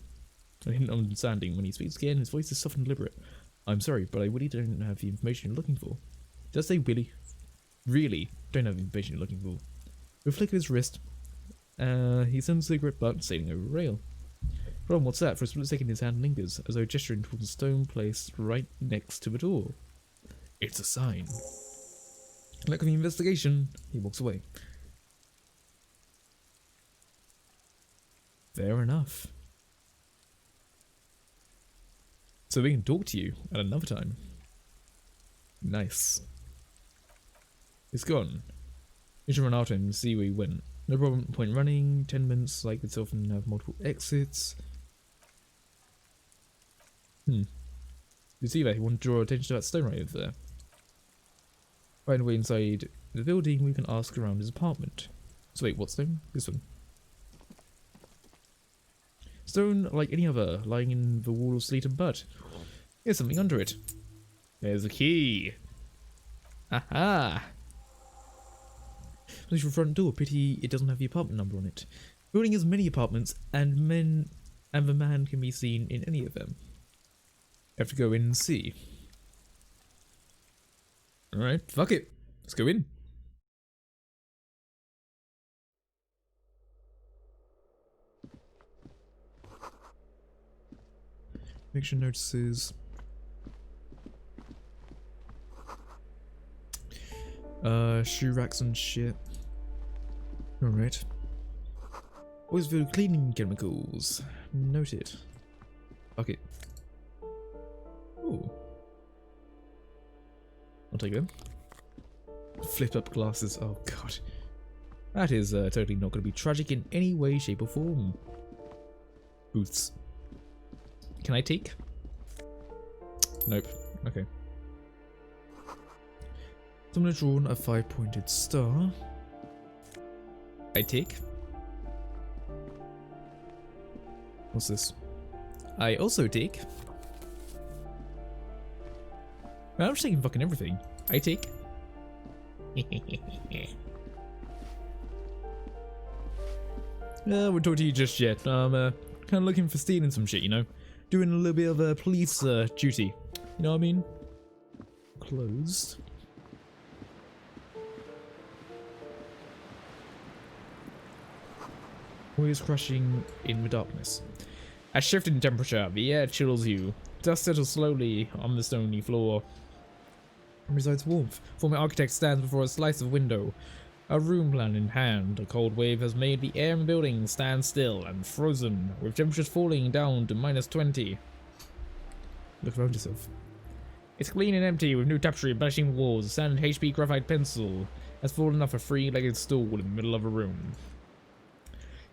Speaker 1: I hint understanding. When he speaks again, his voice is soft and deliberate. I'm sorry, but I really don't have the information you're looking for. Does say Willy? Really? Don't have the information you're looking for. With a flick of his wrist, he sends a cigarette butt sailing over a rail. Ron, what's that? For a split second his hand lingers, as though gesturing towards a stone placed right next to the door. It's a sign. Lack of the investigation, he walks away. Fair enough. So we can talk to you at another time. Nice. It's gone. You should run out and see where you went. No problem, point running. 10 minutes like itself and have multiple exits. You see that? You want to draw attention to that stone right over there. Find a way inside the building, we can ask around his apartment. So wait, what stone? This one. Stone like any other, lying in the wall of sleet and mud. There's something under it. There's a key. Aha! There's your front door. Pity it doesn't have the apartment number on it. The building has many apartments, and the man can be seen in any of them. You have to go in and see. Alright, fuck it. Let's go in. Make sure notices. Shoe racks and shit. Alright. Always feel cleaning chemicals. Noted. Fuck it. Ooh. I'll take them. Flip up glasses. Oh god. That is totally not going to be tragic in any way, shape or form. Boots. Can I take? Nope. Okay. Someone has drawn a 5-pointed star. I take. What's this? I also take. I'm just taking fucking everything. I take. No, we'll talk to you just yet. I'm kind of looking for stealing some shit, you know? Doing a little bit of police duty. You know what I mean? Closed. Always crashing in the darkness. A shift in temperature, the air chills you. Dust settles slowly on the stony floor. And resides warmth. Former architect stands before a slice of window. A room plan in hand, a cold wave has made the air in the building stand still and frozen, with temperatures falling down to -20. Look around yourself. It's clean and empty, with new tapestry embellishing the walls. A standard HP graphite pencil has fallen off a three-legged stool in the middle of a room.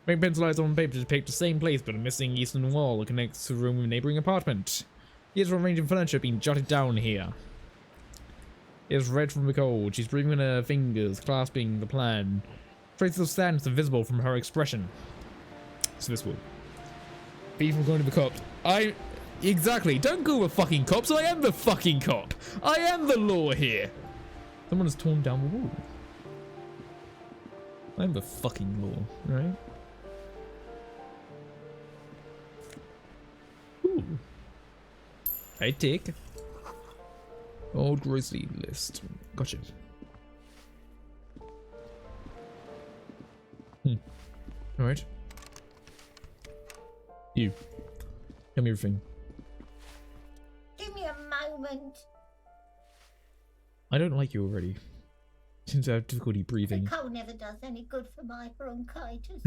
Speaker 1: Making pencil eyes on paper to depict the same place, but a missing eastern wall that connects the room with a neighbouring apartment. Here's a range of furniture being jotted down here. It's red from the cold. She's breathing with her fingers, clasping the plan. Traces of sadness are visible from her expression. It's visible. People going to the cops. Exactly. Don't call the fucking cops. I am the fucking cop. I am the law here. Someone has torn down the wall. I'm the fucking law, right? Ooh. I take. Old Grizzly list. Gotcha. Alright. You. Tell me everything.
Speaker 8: Give me a moment.
Speaker 1: I don't like you already. Seems I have difficulty breathing.
Speaker 8: The coal never does any good for my bronchitis.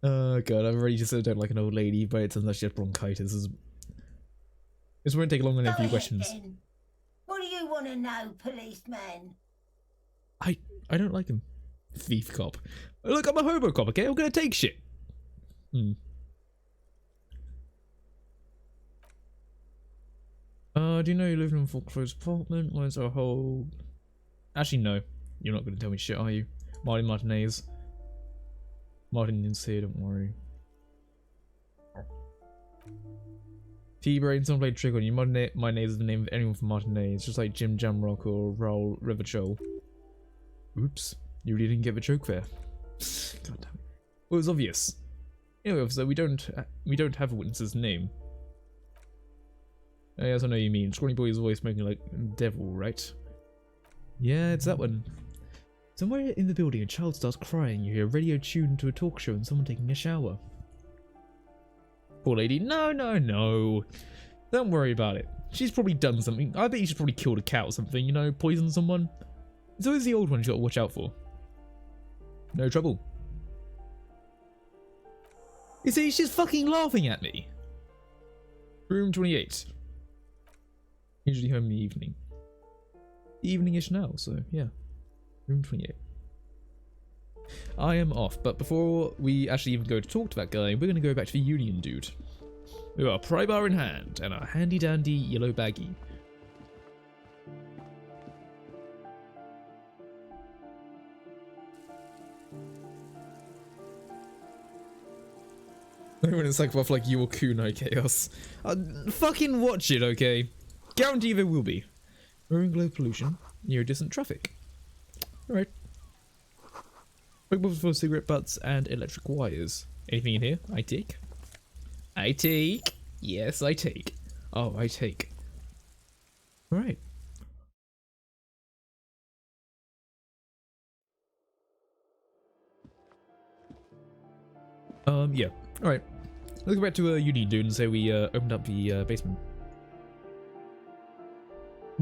Speaker 1: Oh god, I've already just said I don't like an old lady, but it sounds like she has bronchitis. This won't take longer than a few questions.
Speaker 8: Then. What do you want to know, policeman?
Speaker 1: I don't like him. Thief cop. Look, I'm a hobo cop, okay? I'm gonna take shit. Do you know you live in a foreclosed apartment? Where's our whole... Actually, no. You're not gonna tell me shit, are you? Martin Martinez. Martin is here, don't worry. T-Brain, someone played trick on you. Martinez is the name of anyone from Martinez, just like Jim Jamrock or Raul Rivachol. Oops, you really didn't get the joke there. God damn it. Well, it was obvious. Anyway, officer, we don't have a witness's name. Oh, yes, I know what you mean. Scrawny boy is always smoking like devil, right? Yeah, it's that one. Somewhere in the building, a child starts crying. You hear a radio tuned to a talk show and someone taking a shower. Poor lady. No. Don't worry about it. She's probably done something. I bet she's probably killed a cat or something, you know, poisoned someone. It's always the old ones you gotta watch out for. No trouble. You see, she's fucking laughing at me. Room 28. Usually home in the evening. Evening-ish now, so yeah. Room 28. I am off, but before we actually even go to talk to that guy, we're going to go back to the Union dude. We got a pry bar in hand and a handy dandy yellow baggie. When it's like off like your Kuno Chaos. Fucking watch it, okay? Guarantee there will be. Lowering glow pollution, near distant traffic. Alright. Quick bottles for cigarette butts and electric wires. Anything in here? I take. I take. Yes, I take. Oh, I take. Alright. Yeah. Alright. Let's go back to uni, dude, and say we opened up the basement.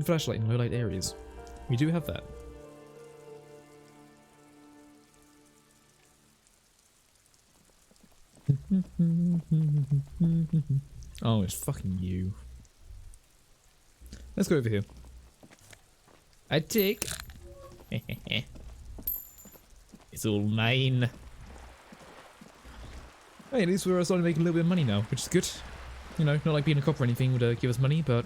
Speaker 1: Flashlight in low light areas. We do have that. Oh, it's fucking you. Let's go over here. I take. It's all mine. Hey, at least we're starting to make a little bit of money now, which is good. You know, not like being a cop or anything would give us money, but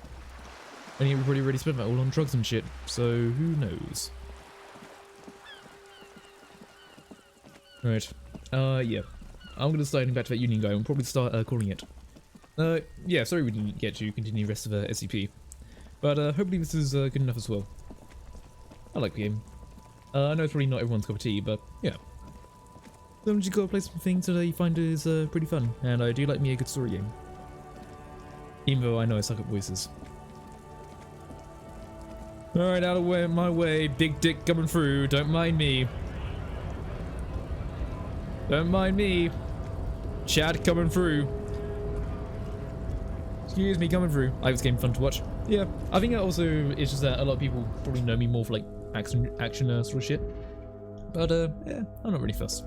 Speaker 1: I think we've already spent that all on drugs and shit, so who knows? Right. Yeah. I'm gonna start heading back to that union guy and probably start calling it. Yeah, sorry we didn't get to continue the rest of the SCP. But hopefully this is good enough as well. I like the game. I know it's probably not everyone's cup of tea, but yeah. Sometimes you gotta play some things that you find is pretty fun, and I do like me a good story game. Even though I know I suck at voices. Alright, out of my way, big dick coming through, don't mind me. Don't mind me. Chad coming through. Excuse me, coming through. I like this game, fun to watch. Yeah, I think also it's just that a lot of people probably know me more for like action sort of shit. But yeah, I'm not really fussed.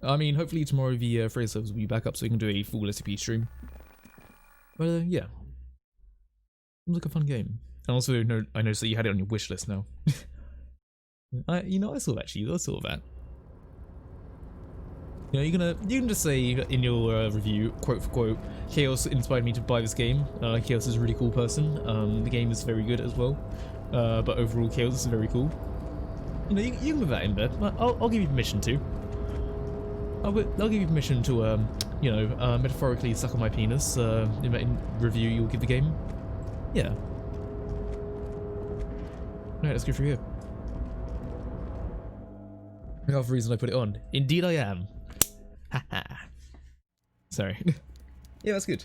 Speaker 1: I mean, hopefully tomorrow the Fraser servers will be back up so we can do a full SCP stream. But yeah, seems like a fun game. And also, I noticed that you had it on your wish list now. You know, I saw that, Chief. I saw that. You know, you can just say in your review, quote for quote, Khaos inspired me to buy this game. Khaos is a really cool person. The game is very good as well. But overall, Khaos is very cool. You know, you can put that in there. I'll give you permission to. I'll give you permission to, you know, metaphorically suck on my penis in review you'll give the game. Yeah. Right, let's go through here. Half the reason I put it on. Indeed I am. Haha. Sorry. Yeah, that's good.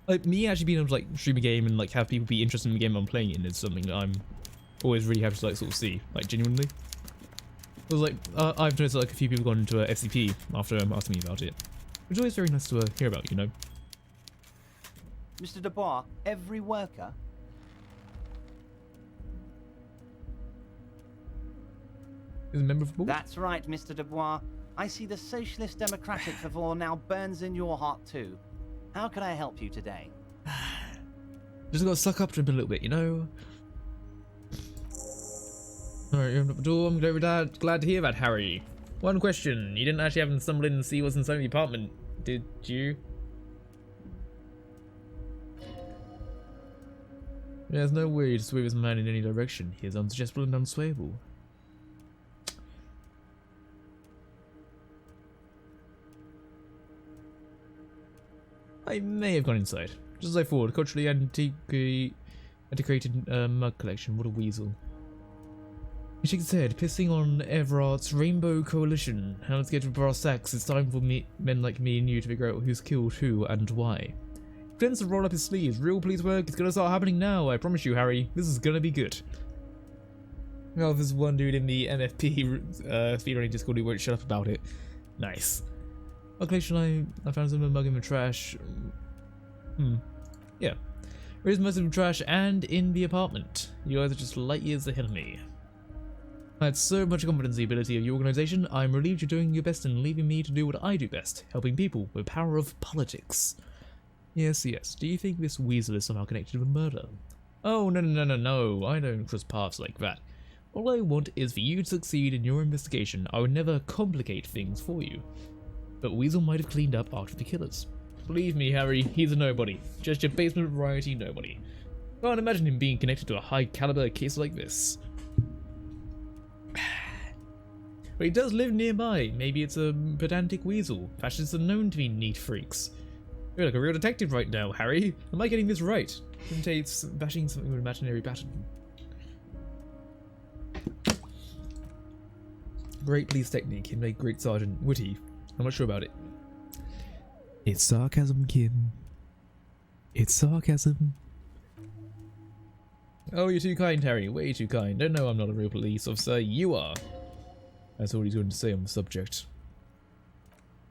Speaker 1: Like, me actually being able to, like, stream a game and, like, have people be interested in the game I'm playing in is something that I'm always really happy to, like, sort of see. Like, genuinely. It was like, I've noticed, like, a few people gone into a FCP after asking me about it. Which is always very nice to hear about, you know?
Speaker 9: Mr. Dubois, every worker...
Speaker 1: is a member of the board?
Speaker 9: That's right, Mr. Dubois. I see the Socialist Democratic fervor now burns in your heart too. How can I help you today?
Speaker 1: Just gotta suck up to him a little bit, you know? Alright, you opened up the door. I'm glad to hear that, Harry. One question. You didn't actually have to stumble in and see what's inside the apartment, did you? There's no way to sway this man in any direction. He is unsuggestible and unswayable. I may have gone inside. Just as I thought, culturally antiquated mug collection. What a weasel. He shakes his head, pissing on Everard's Rainbow Coalition. Now let's get to brass tacks. It's time for men like me and you to figure out who's killed who and why. He tends to roll up his sleeves. Real police work is gonna start happening now. I promise you, Harry. This is gonna be good. Well, there's one dude in the MFP speedrunning Discord who won't shut up about it. Nice. A collection I found some mug in the trash. Yeah. There is most of the trash and in the apartment. You guys are just light years ahead of me. I had so much confidence in the ability of your organisation. I'm relieved you're doing your best and leaving me to do what I do best, helping people with the power of politics. Yes, yes. Do you think this weasel is somehow connected to the murder? Oh, no. I don't cross paths like that. All I want is for you to succeed in your investigation. I would never complicate things for you. But Weasel might have cleaned up after the killers. Believe me, Harry, he's a nobody. Just your basement variety nobody. Can't imagine him being connected to a high caliber case like this. But he does live nearby. Maybe it's a pedantic weasel. Fascists are known to be neat freaks. You're like a real detective right now, Harry. Am I getting this right? Imitates bashing something with an imaginary pattern. Great police technique. He made great sergeant. Witty. I'm not sure about it. It's sarcasm, Kim. It's sarcasm. Oh, you're too kind, Harry. Way too kind. Don't know I'm not a real police officer. You are. That's all he's going to say on the subject.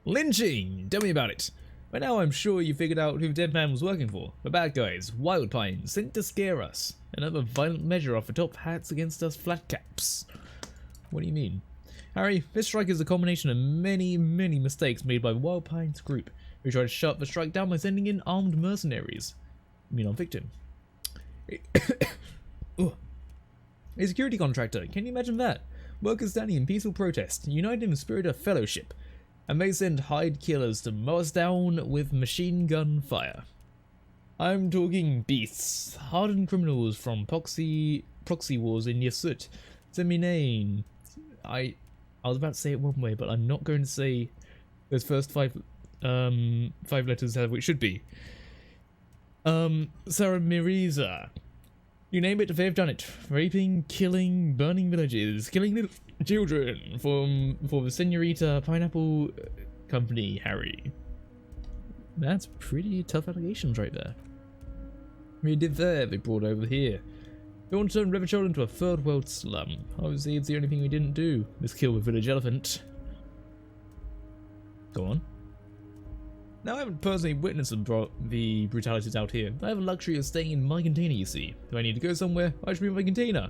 Speaker 1: Lynching! Tell me about it. By now I'm sure you figured out who the dead man was working for. The bad guys, Wild Pines, sent to scare us. Another violent measure off the top hats against us flat caps. What do you mean? Harry, this strike is a combination of many mistakes made by Wild Pines group, who tried to shut the strike down by sending in armed mercenaries. I mean, our victim. A security contractor, can you imagine that? Workers standing in peaceful protest, united in the spirit of fellowship, and they send hired killers to mow us down with machine gun fire. I'm talking beasts, hardened criminals from proxy wars in Yasut, Seminane. I was about to say it one way, but I'm not going to say those first five letters however it should be. Sarah Miriza. You name it, they've done it. Raping, killing, burning villages, killing little children for the Senorita Pineapple Company, Harry. That's pretty tough allegations right there. We did there, they brought over here. They want to turn Riverchild into a third world slum. Obviously, it's the only thing we didn't do. Let's kill the village elephant. Go on. Now, I haven't personally witnessed the brutalities out here. I have the luxury of staying in my container, you see. If I need to go somewhere, I should move my container.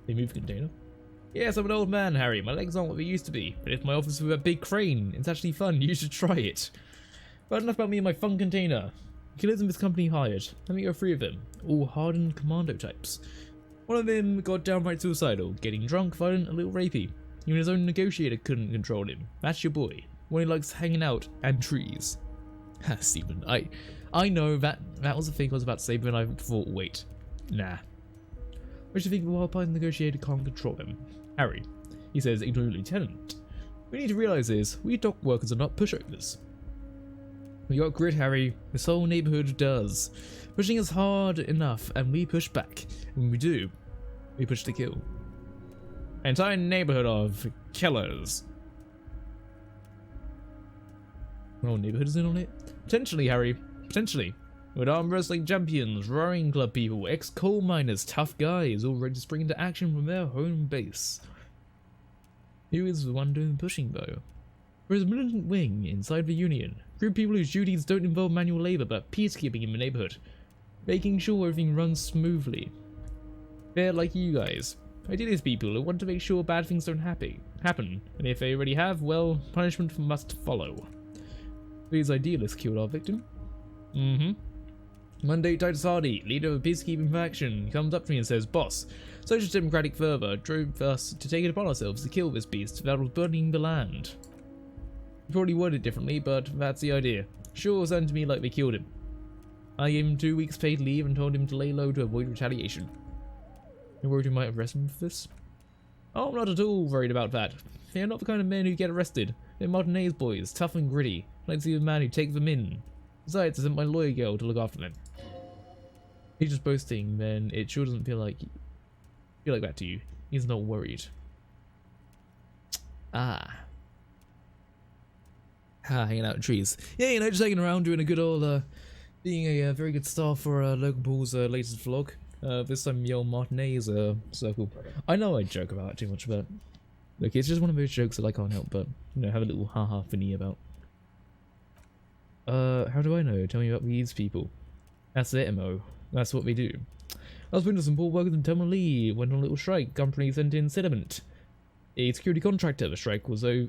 Speaker 1: They move container? Yes, I'm an old man, Harry. My legs aren't what they used to be. But if my office with a big crane, it's actually fun. You should try it. But enough about me and my fun container. Killers in this company hired. Let me go 3 of them. All hardened commando types. One of them got downright suicidal, getting drunk, violent, a little rapey. Even his own negotiator couldn't control him. That's your boy. One who likes hanging out and trees. Ha, Stephen, I know that was the thing I was about to say, but I thought, wait, nah. What do you think the Wild Pines negotiator can't control him? Harry, he says, ignoring Lieutenant. We need to realise this, we dock workers are not pushovers. We got grit, Harry. This whole neighbourhood does. Pushing us hard enough, and we push back. When we do, we push to kill. An entire neighbourhood of killers. Whole neighbourhood is in on it? Potentially, Harry. Potentially. With arm wrestling champions, rowing club people, ex-coal miners, tough guys, all ready to spring into action from their home base. Who is the one doing the pushing, though? There is a militant wing inside the Union. Group of people whose duties don't involve manual labour, but peacekeeping in the neighbourhood. Making sure everything runs smoothly. They're like you guys. Idealist people who want to make sure bad things don't happen. And if they already have, well, punishment must follow. These idealists killed our victim? Monday Titus Hardy, leader of the peacekeeping faction, comes up to me and says, Boss, Social Democratic fervour drove us to take it upon ourselves to kill this beast that was burning the land. You probably worded it differently, but that's the idea. Sure sounded to me like they killed him. I gave him 2 weeks paid leave and told him to lay low to avoid retaliation. You're worried we might arrest him for this? Oh, I'm not at all worried about that. They're not the kind of men who get arrested. They're Martinez boys, tough and gritty. I'd like to see the man who takes them in. Besides, I sent my lawyer girl to look after them. If he's just boasting, then it sure doesn't feel like that to you. He's not worried. Hanging out in trees. Yeah, you know, just hanging around doing a good old, being a very good star for Logan Paul's latest vlog. This time the old Martinez circle. I know I joke about it too much, but look, it's just one of those jokes that I can't help but, you know, have a little haha thingy about. How do I know? Tell me about these people. That's their MO. That's what they do. I was putting some poor workers in Terminal Lee, went on a little strike, company sent in sediment. A security contractor, the strike was over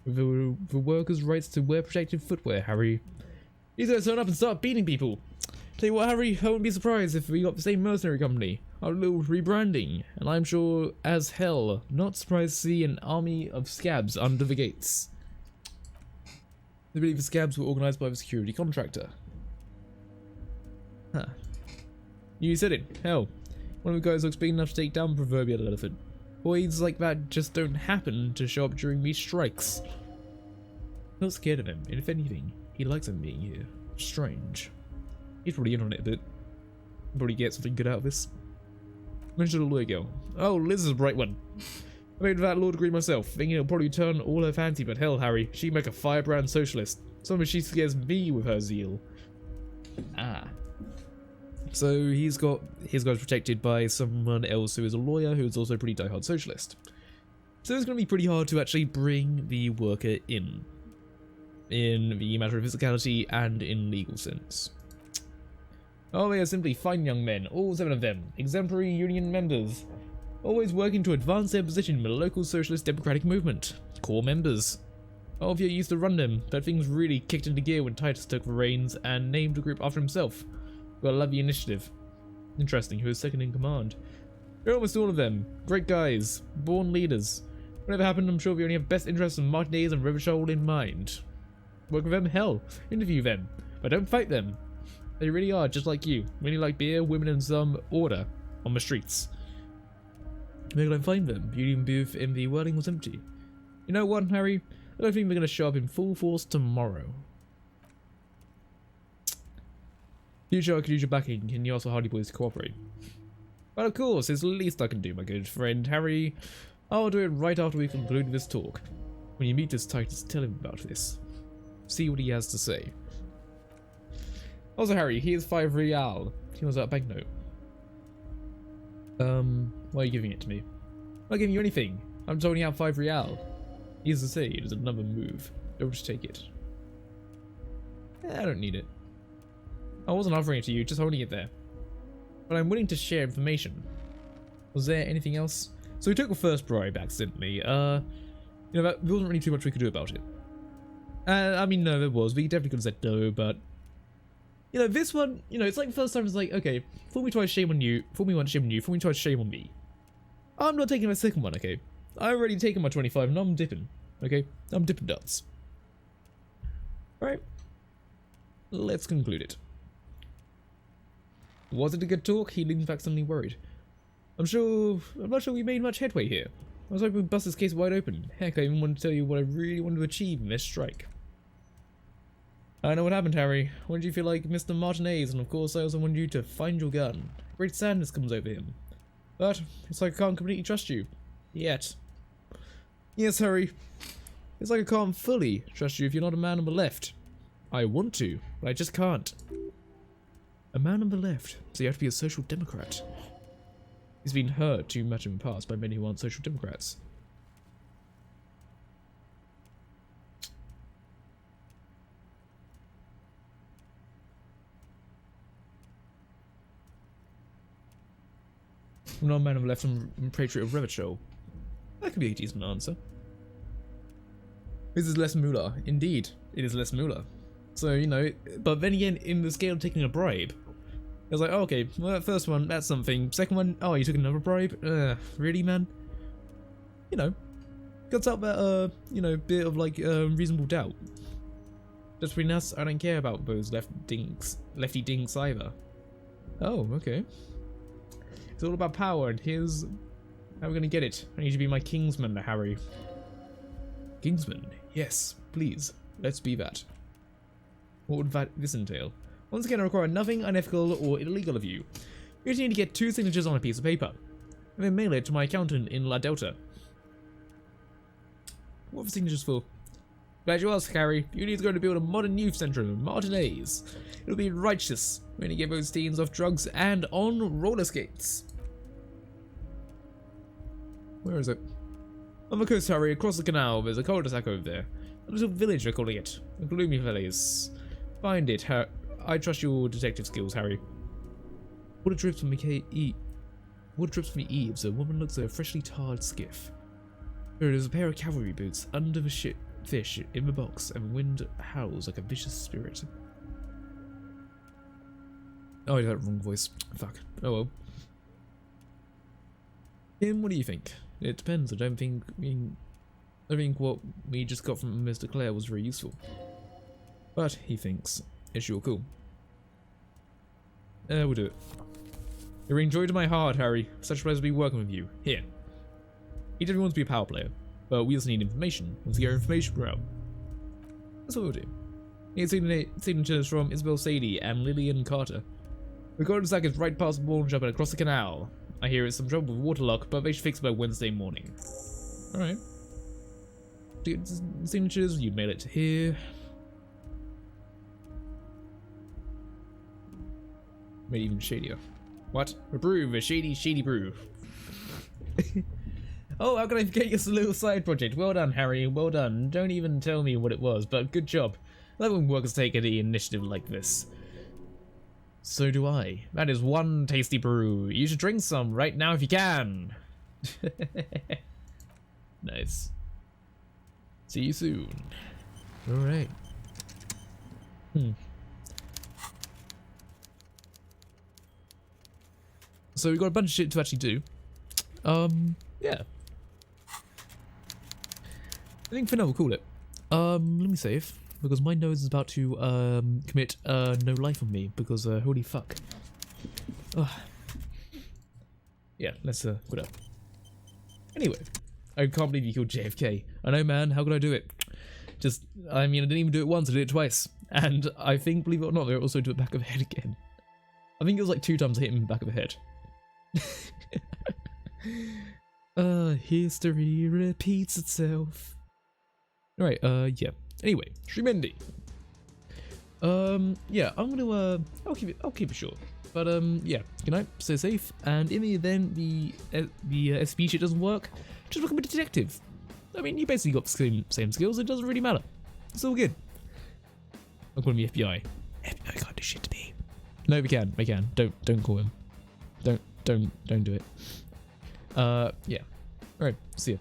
Speaker 1: the workers' rights to wear protective footwear, Harry. These guys turn up and start beating people. Tell you what, Harry, I wouldn't be surprised if we got the same mercenary company. Our little rebranding, and I'm sure as hell not surprised to see an army of scabs under the gates. They believe the scabs were organised by the security contractor. Huh. You said it. Hell, one of the guys looks big enough to take down the proverbial elephant. Boys like that just don't happen to show up during these strikes. Not scared of him, and if anything, he likes him being here. Strange. He's probably in on it a bit. Probably get something good out of this. Mention the lawyer girl. Oh, Liz is a bright one. I made that law degree myself, thinking it'll probably turn all her fancy, but hell, Harry, she'd make a firebrand socialist. Somehow she scares me with her zeal. Ah. So he's got his guys protected by someone else who is a lawyer who is also a pretty diehard socialist. So it's going to be pretty hard to actually bring the worker in the matter of physicality and in legal sense. Oh, they are simply fine young men, all 7 of them, exemplary union members, always working to advance their position in the local socialist democratic movement. Core members. Olivia used to run them, but things really kicked into gear when Titus took the reins and named the group after himself. Got to love the initiative. Interesting, who is second in command. They're almost all of them. Great guys. Born leaders. Whatever happened, I'm sure we only have best interests of Martinez and Revachol in mind. Work with them? Hell. Interview them. But don't fight them. They really are just like you. Really like beer, women, and some order on the streets. Maybe I don't find them. Beauty and booth in the whirling was empty. You know what, Harry? I don't think they're going to show up in full force tomorrow. Future, I could use your backing. Can you also Hardy Boys cooperate? But of course, it's the least I can do, my good friend Harry. I'll do it right after we conclude this talk. When you meet this Titus, tell him about this. See what he has to say. Also, Harry, here's 5 real. He wants that banknote. Why are you giving it to me? I'm not giving you anything. I'm just holding out 5 real. He has to say it is another move. Don't just take it. I don't need it. I wasn't offering it to you, just holding it there. But I'm willing to share information. Was there anything else? So we took the first bribe accidentally. You know, there wasn't really too much we could do about it. I mean, no, there was. We definitely could have said no, but... You know, this one, you know, it's like the first time it's like, okay, fool me twice, shame on you. Fool me once, shame on you. Fool me twice, shame on me. I'm not taking my second one, okay? I've already taken my 25 and I'm dipping, okay? I'm dipping dots. Alright. Let's conclude it. Was it a good talk? He leaned back suddenly worried. I'm not sure we made much headway here. I was hoping we'd bust this case wide open. Heck, I even wanted to tell you what I really wanted to achieve in this strike. I know what happened, Harry. I wanted you to feel like Mr. Martinez, and of course I also wanted you to find your gun. Great sadness comes over him. But it's like I can't completely trust you. Yet. Yes, Harry. It's like I can't fully trust you if you're not a man on the left. I want to, but I just can't. A man on the left, so you have to be a social democrat. He's been hurt too much in the past by many who aren't social democrats. I'm not a man on the left, I'm a patriot of Revachol. That could be a decent answer. This is less moolah. Indeed, it is less moolah. So, you know, but then again, in the scale of taking a bribe, it was like, oh, okay, well, that first one, that's something. Second one, oh, you took another bribe? Really, man? You know, got out that, you know, bit of, like, reasonable doubt. Just between us, I don't care about those lefty dinks either. Oh, okay. It's all about power, and here's how we're gonna get it. I need you to be my kingsman, Harry. Kingsman? Yes, please. Let's be that. What would this entail? Once again, I require nothing unethical or illegal of you. You just need to get 2 signatures on a piece of paper, and then mail it to my accountant in La Delta. What are the signatures for? Glad you asked, Harry. You need to go to build a modern youth centre in Martinez. It'll be righteous when you get those teens off drugs and on roller skates. Where is it? On the coast, Harry, across the canal, there's a cul-de-sac over there. A little village, they're calling it. A gloomy village. Find it, I trust your detective skills, Harry. Water drips from the eaves. A woman looks at a freshly tarred skiff. There is a pair of cavalry boots under the fish in the box, and the wind howls like a vicious spirit. Oh, I got the wrong voice. Fuck. Oh well. Tim, what do you think? It depends. I don't think what we just got from Mr. Clare was very useful. But he thinks it's sure cool. We'll do it. You're enjoyed to my heart, Harry. Such a pleasure to be working with you. Here. He definitely wants to be a power player, but we also need information. Let's get our information out. That's what we'll do. He has signatures from Isabel Sadie and Lillian Carter. The golden sack is right past the pawn shop and across the canal. I hear it's some trouble with waterlock, but they should fix it by Wednesday morning. Alright. Signatures, you mail it to here. Made even shadier. What? A brew, a shady brew. Oh, how can I forget your little side project? Well done, Harry, well done. Don't even tell me what it was, but good job. I love when workers take any initiative like this. So do I. That is one tasty brew. You should drink some right now if you can. Nice. See you soon. Alright. So we've got a bunch of shit to actually do. Yeah. I think for now we'll call it. Let me save, because my nose is about to commit no life on me, because holy fuck. Ugh. Yeah, let's put up. Anyway, I can't believe you killed JFK. I know, man, how could I do it? Just, I mean, I didn't even do it once, I did it twice. And I think, believe it or not, they also do it back of the head again. I think it was like 2 times I hit him in the back of the head. History repeats itself. Alright, yeah. Anyway, Shrimendi. Yeah, I'm gonna, I'll keep it short. But, yeah, good night, stay safe, and in the event the SP shit doesn't work, just become a detective. I mean, you basically got the same skills, it doesn't really matter. It's all good. I'm calling the FBI. FBI can't do shit to me. No, we can. Don't call him. Don't do it. Yeah. Alright, see ya.